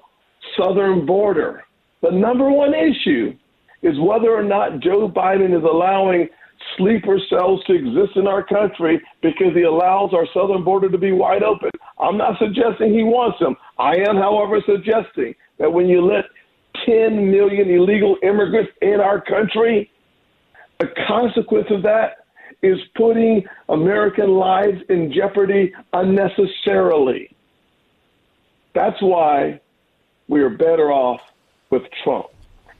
southern border. The number one issue is whether or not Joe Biden is allowing sleeper cells to exist in our country because he allows our southern border to be wide open. I'm not suggesting he wants them. I am, however, suggesting that when you let 10 million illegal immigrants in our country, the consequence of that is putting American lives in jeopardy unnecessarily. That's why we are better off with Trump.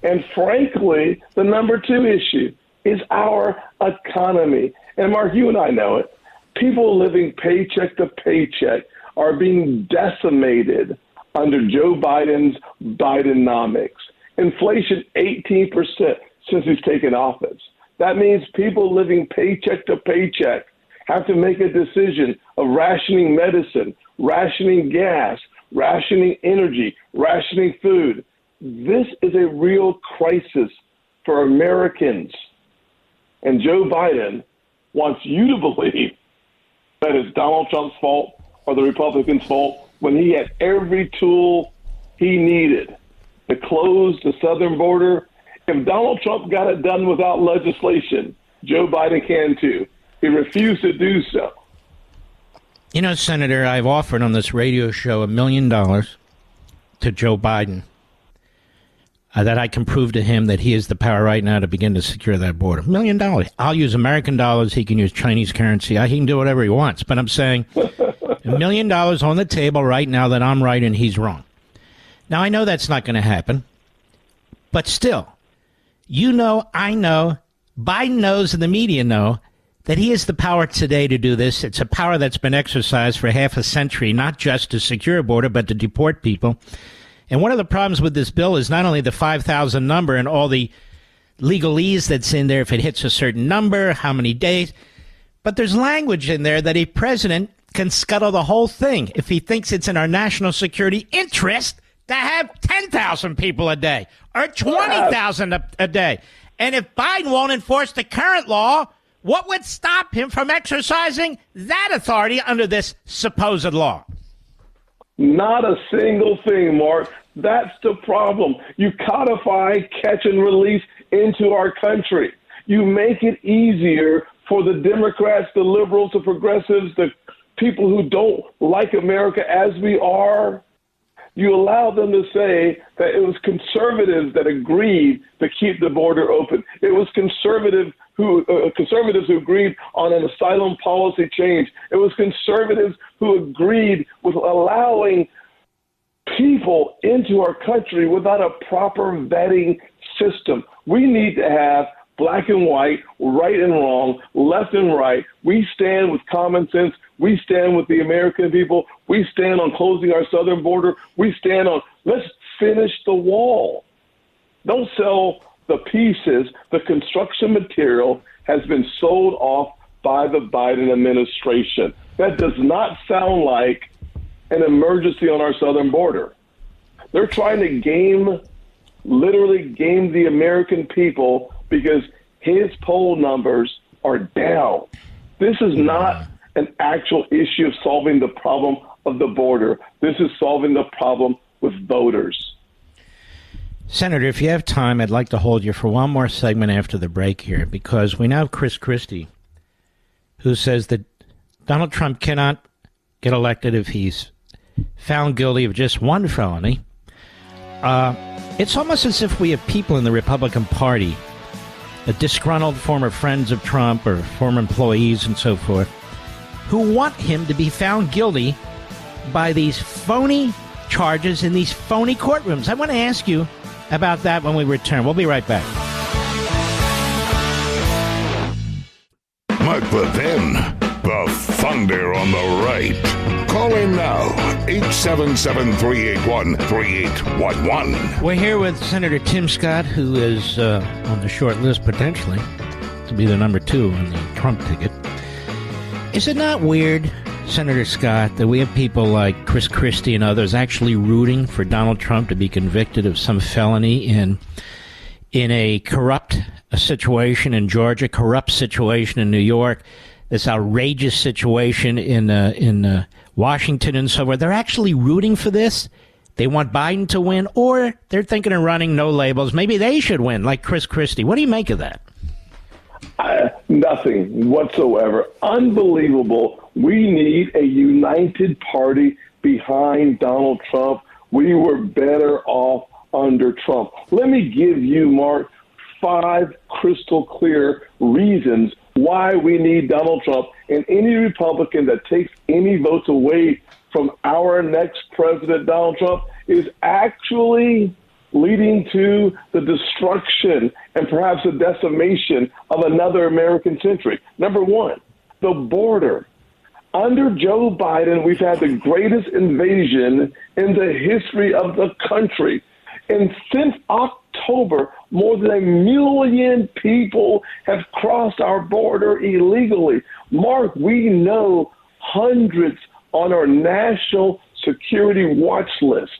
And frankly, the number two issue is our economy. And Mark, you and I know it. People living paycheck to paycheck are being decimated under Joe Biden's Bidenomics. Inflation 18% since he's taken office. That means people living paycheck to paycheck have to make a decision of rationing medicine, rationing gas, rationing energy, rationing food. This is a real crisis for Americans. And Joe Biden wants you to believe that it's Donald Trump's fault or the Republicans' fault when he had every tool he needed to close the southern border. If Donald Trump got it done without legislation, Joe Biden can too. He refused to do so. You know, Senator, I've offered on this radio show $1 million to Joe Biden that I can prove to him that he has the power right now to begin to secure that border. $1 million. I'll use American dollars. He can use Chinese currency. He can do whatever he wants. But I'm saying $1 million on the table right now that I'm right and he's wrong. Now, I know that's not going to happen. But still, you know, I know, Biden knows and the media know that he has the power today to do this. It's a power that's been exercised for half a century, not just to secure a border, but to deport people. And one of the problems with this bill is not only the 5,000 number and all the legalese that's in there, if it hits a certain number, how many days, but there's language in there that a president can scuttle the whole thing if he thinks it's in our national security interest to have 10,000 people a day or 20,000 a day. And if Biden won't enforce the current law, what would stop him from exercising that authority under this supposed law? Not a single thing, Mark. That's the problem. You codify catch and release into our country. You make it easier for the Democrats, the liberals, the progressives, the people who don't like America as we are. You allow them to say that it was conservatives that agreed to keep the border open. It was conservatives who agreed on an asylum policy change. It was conservatives who agreed with allowing people into our country without a proper vetting system. We need to have black and white, right and wrong, left and right. We stand with common sense. We stand with the American people. We stand on closing our southern border. We stand on, let's finish the wall. Don't sell the pieces. The construction material has been sold off by the Biden administration. That does not sound like an emergency on our southern border. They're trying to literally game the American people because his poll numbers are down. This is not an actual issue of solving the problem of the border. This is solving the problem with voters. Senator, if you have time, I'd like to hold you for one more segment after the break here, because we now have Chris Christie, who says that Donald Trump cannot get elected if he's found guilty of just one felony. It's almost as if we have people in the Republican Party, the disgruntled former friends of Trump or former employees and so forth, who want him to be found guilty by these phony charges in these phony courtrooms. I want to ask you about that when we return. We'll be right back. Mark Levin, the thunder on the right. Call in now, 877-381-3811. We're here with Senator Tim Scott, who is on the short list, potentially, to be the number 2 on the Trump ticket. Is it not weird, Senator Scott, that we have people like Chris Christie and others actually rooting for Donald Trump to be convicted of some felony in a corrupt situation in Georgia, corrupt situation in New York, this outrageous situation in Washington and so forth? They're actually rooting for this. They want Biden to win, or they're thinking of running no labels. Maybe they should win, like Chris Christie. What do you make of that? Nothing whatsoever. Unbelievable. We need a united party behind Donald Trump. We were better off under Trump. Let me give you, Mark, 5 crystal clear reasons why we need Donald Trump. And any Republican that takes any votes away from our next president, Donald Trump, is actually leading to the destruction and perhaps the decimation of another American century. Number 1, the border. Under Joe Biden, we've had the greatest invasion in the history of the country. And since October, more than 1 million people have crossed our border illegally. Mark, we know hundreds on our national security watch list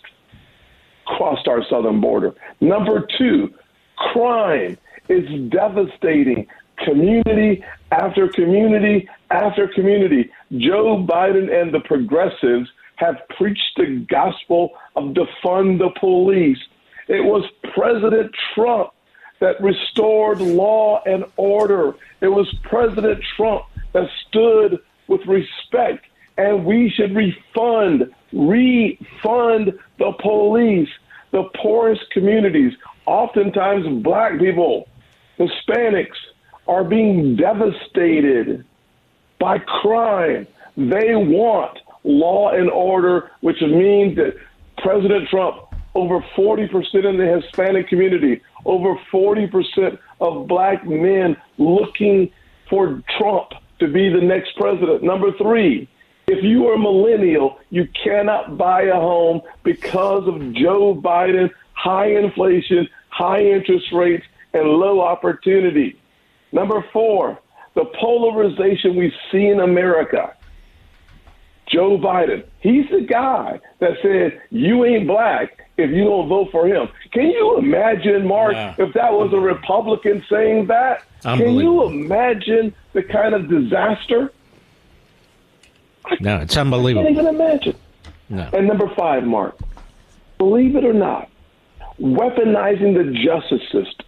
crossed our southern border. Number two, crime is devastating community after community after community. Joe Biden and the progressives have preached the gospel of defund the police. It was President Trump that restored law and order. It was President Trump that stood with respect, and we should refund the police. The poorest communities, oftentimes black people, Hispanics, are being devastated by crime. They want law and order, which means that President Trump, over 40% in the Hispanic community, over 40% of black men looking for Trump to be the next president. Number three, if you are a millennial, you cannot buy a home because of Joe Biden, high inflation, high interest rates, and low opportunity. Number four, the polarization we see in America. Joe Biden, he's the guy that said, you ain't black if you don't vote for him. Can you imagine, Mark, if that was a Republican saying that? Can you imagine the kind of disaster? No, it's unbelievable. I can't even imagine. No. And number five, Mark, believe it or not, weaponizing the justice system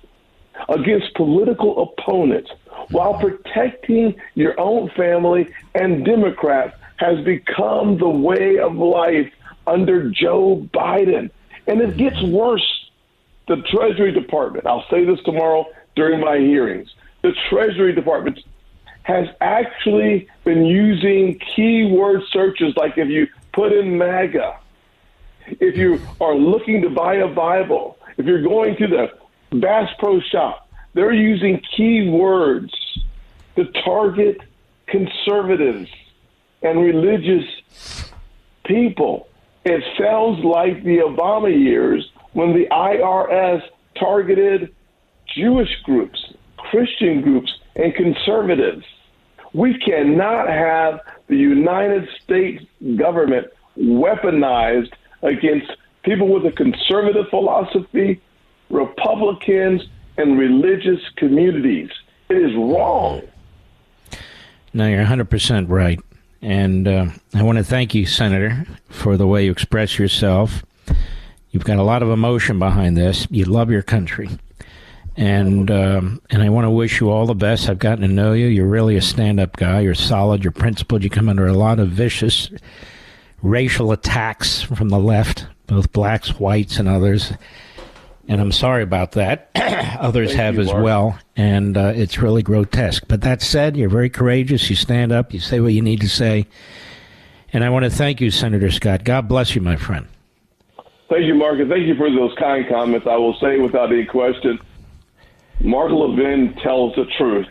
against political opponents while protecting your own family and Democrats has become the way of life under Joe Biden. And it gets worse. The Treasury Department, I'll say this tomorrow during my hearings, the Treasury Department has actually been using keyword searches like if you put in MAGA, if you are looking to buy a Bible, if you're going to the Bass Pro Shop, they're using keywords to target conservatives and religious people. It sounds like the Obama years when the IRS targeted Jewish groups, Christian groups, and conservatives. We cannot have the United States government weaponized against people with a conservative philosophy, Republicans, and religious communities. It is wrong. No, you're 100% right. And I want to thank you, Senator, for the way you express yourself. You've got a lot of emotion behind this. You love your country. And I want to wish you all the best. I've gotten to know you. You're really a stand-up guy. You're solid. You're principled. You come under a lot of vicious racial attacks from the left, both blacks, whites, and others. And I'm sorry about that. Others have as well. And it's really grotesque. But that said, you're very courageous. You stand up. You say what you need to say. And I want to thank you, Senator Scott. God bless you, my friend. Thank you, Mark. And thank you for those kind comments. I will say without any question, Mark Levin tells the truth.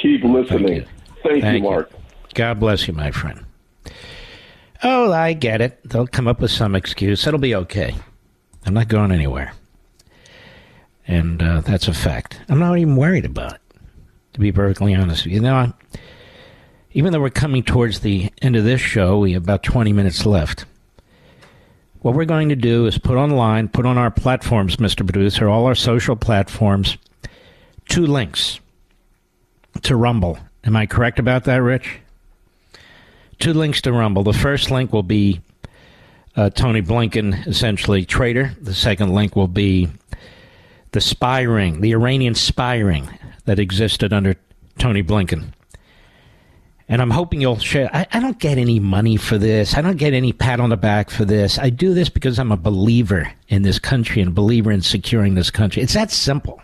Keep listening. Thank you, Mark. God bless you, my friend. Oh, I get it. They'll come up with some excuse. It'll be okay. I'm not going anywhere. And that's a fact. I'm not even worried about it, to be perfectly honest with you. Now, even though we're coming towards the end of this show, we have about 20 minutes left. What we're going to do is put on our platforms, Mr. Producer, all our social platforms, 2 links to Rumble. Am I correct about that, Rich? 2 links to Rumble. The first link will be Tony Blinken, essentially traitor. The second link will be the spy ring, the Iranian spy ring that existed under Tony Blinken. And I'm hoping you'll share. I don't get any money for this. I don't get any pat on the back for this. I do this because I'm a believer in this country and a believer in securing this country. It's that simple.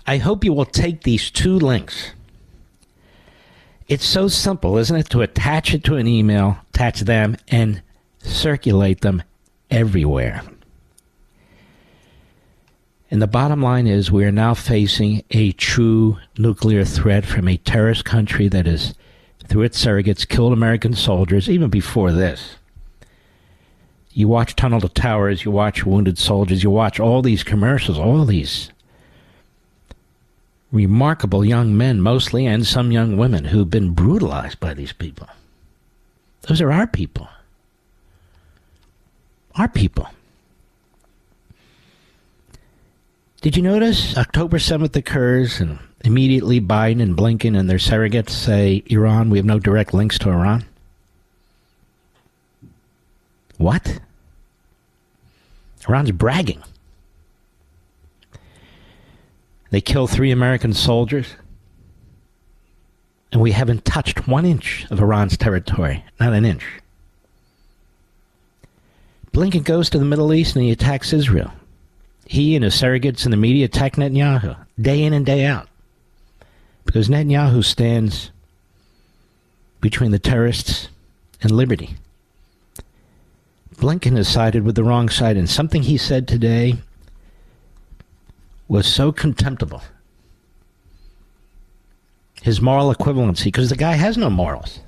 I hope you will take these 2 links. It's so simple, isn't it, to attach it to an email, attach them, and circulate them everywhere. And the bottom line is we are now facing a true nuclear threat from a terrorist country that has, through its surrogates, killed American soldiers, even before this. You watch Tunnel to Towers, you watch Wounded Soldiers, you watch all these commercials, all these remarkable young men, mostly, and some young women who've been brutalized by these people. Those are our people. Our people. Did you notice October 7th occurs and immediately Biden and Blinken and their surrogates say, Iran, we have no direct links to Iran? What? Iran's bragging. They kill 3 American soldiers, and we haven't touched 1 inch of Iran's territory. Not an inch. Blinken goes to the Middle East and he attacks Israel. He and his surrogates in the media attack Netanyahu day in and day out. Because Netanyahu stands between the terrorists and liberty. Blinken has sided with the wrong side, and something he said today was so contemptible. His moral equivalency, because the guy has no morals.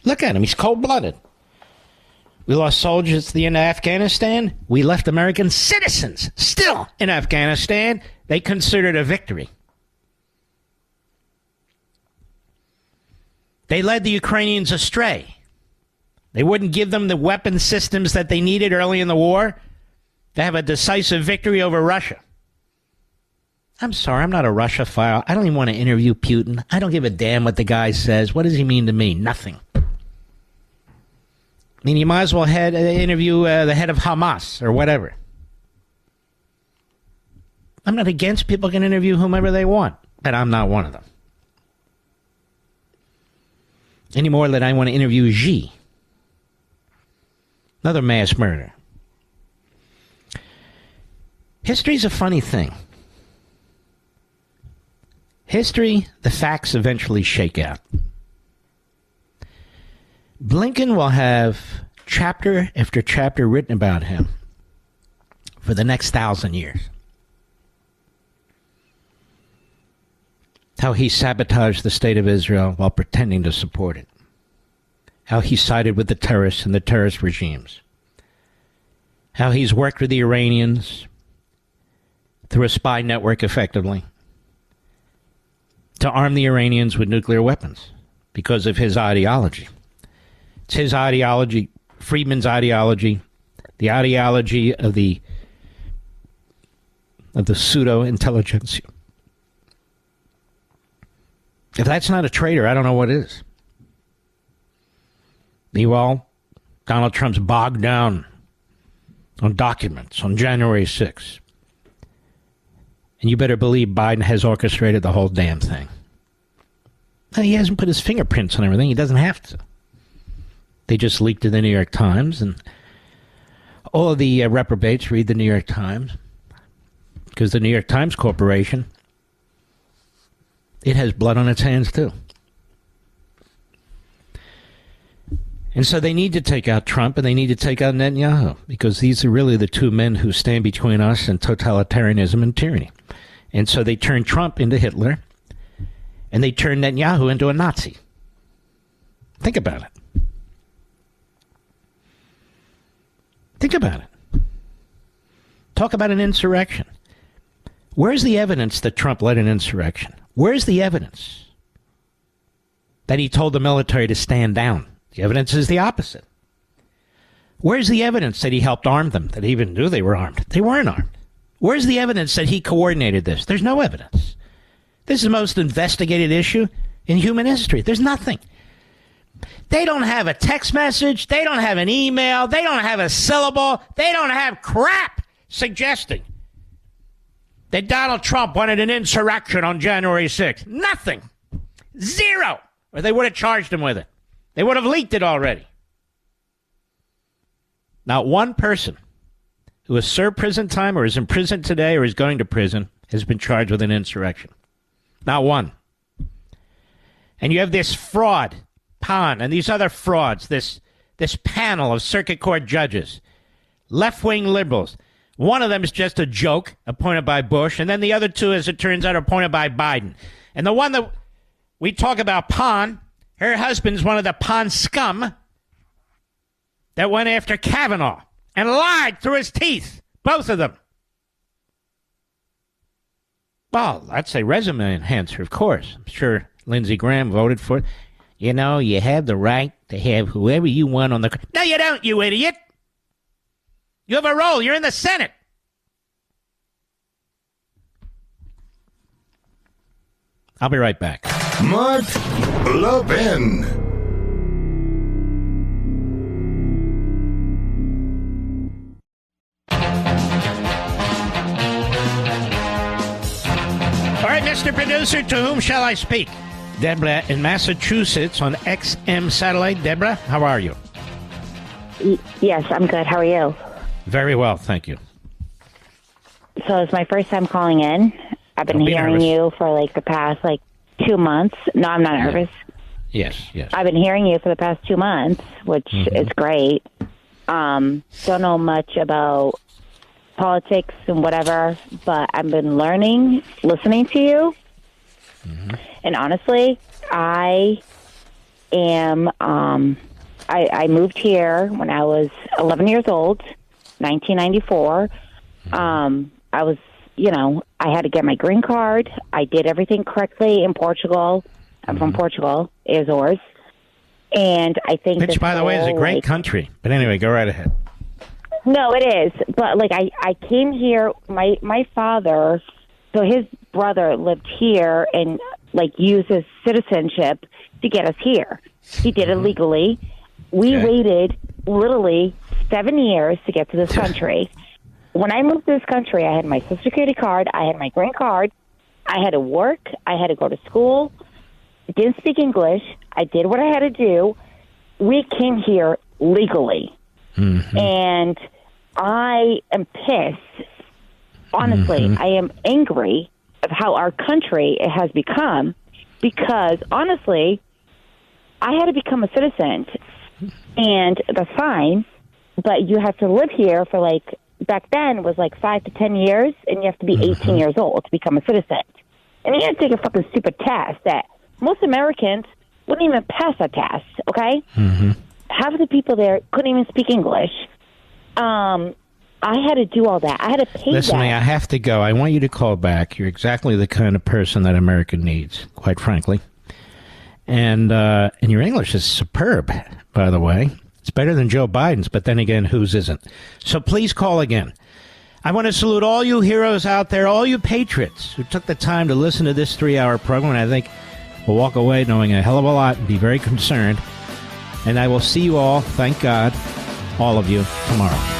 Look at him, he's cold-blooded. We lost soldiers at the end of Afghanistan. We left American citizens still in Afghanistan. They considered a victory. They led the Ukrainians astray. They wouldn't give them the weapon systems that they needed early in the war to have a decisive victory over Russia. I'm sorry, I'm not a Russia-phile. I don't even want to interview Putin. I don't give a damn what the guy says. What does he mean to me? Nothing. I mean, you might as well interview the head of Hamas or whatever. I'm not against people can interview whomever they want, but I'm not one of them. Any more than I want to interview Xi. Another mass murder. History's a funny thing. History, the facts eventually shake out. Blinken will have chapter after chapter written about him for the next 1,000 years. How he sabotaged the state of Israel while pretending to support it. How he sided with the terrorists and the terrorist regimes. How he's worked with the Iranians through a spy network effectively to arm the Iranians with nuclear weapons because of his ideology. It's his ideology, Friedman's ideology, the ideology of the pseudo-intelligentsia. If that's not a traitor, I don't know what is. Meanwhile, Donald Trump's bogged down on documents on January 6th. And you better believe Biden has orchestrated the whole damn thing. Well, he hasn't put his fingerprints on everything. He doesn't have to. They just leaked to the New York Times, and all of the reprobates read the New York Times because the New York Times Corporation, it has blood on its hands too. And so they need to take out Trump and they need to take out Netanyahu because these are really the two men who stand between us and totalitarianism and tyranny. And so they turn Trump into Hitler and they turn Netanyahu into a Nazi. Think about it. Think about it. Talk about an insurrection. Where's the evidence that Trump led an insurrection? Where's the evidence that he told the military to stand down? The evidence is the opposite. Where's the evidence that he helped arm them, that he even knew they were armed? They weren't armed. Where's the evidence that he coordinated this? There's no evidence. This is the most investigated issue in human history. There's nothing. They don't have a text message. They don't have an email. They don't have a syllable. They don't have crap suggesting that Donald Trump wanted an insurrection on January 6th. Nothing. Zero. Or they would have charged him with it. They would have leaked it already. Not one person who has served prison time or is in prison today or is going to prison has been charged with an insurrection. Not one. And you have this fraud, Pan, and these other frauds, this panel of circuit court judges, left-wing liberals. One of them is just a joke appointed by Bush, and then the other two, as it turns out, are appointed by Biden. And the one that we talk about, Pan, her husband's one of the Pan scum that went after Kavanaugh and lied through his teeth, both of them. Well, that's a resume enhancer, of course. I'm sure Lindsey Graham voted for it. You know, you have the right to have whoever you want on the... No, you don't, you idiot. You have a role. You're in the Senate. I'll be right back. Mark Levin. All right, Mr. Producer, to whom shall I speak? Deborah in Massachusetts on XM Satellite. Deborah, how are you? Yes, I'm good. How are you? Very well, thank you. So it's my first time calling in. I've been hearing you for like the past 2 months. No, I'm not nervous. Yes. I've been hearing you for the past 2 months, which is great. Don't know much about politics and whatever, but I've been learning, listening to you. And honestly, I am, I moved here when I was 11 years old, 1994. I was, I had to get my green card. I did everything correctly in Portugal. I'm from Portugal, Azores. And I think which, by the way, is a great country. But anyway, go right ahead. No, it is. But, I came here, my father, so his brother lived here and, used his citizenship to get us here. He did it legally. We waited literally 7 years to get to this country. When I moved to this country, I had my Social Security card, I had my green card, I had to work, I had to go to school, I didn't speak English, I did what I had to do. We came here legally. And I am pissed. Honestly, I am angry of how our country has become because, honestly, I had to become a citizen. And that's fine, but you have to live here for, back then was 5 to 10 years, and you have to be 18 years old to become a citizen. And you have to take a fucking stupid test that most Americans wouldn't even pass that test, okay? Half of the people there couldn't even speak English. I had to do all that. I had to pay Listen, that. Listen, I have to go. I want you to call back. You're exactly the kind of person that America needs, quite frankly. And your English is superb, by the way. It's better than Joe Biden's, but then again, whose isn't? So please call again. I want to salute all you heroes out there, all you patriots who took the time to listen to this 3-hour program, and I think we'll walk away knowing a hell of a lot and be very concerned. And I will see you all, thank God, all of you, tomorrow.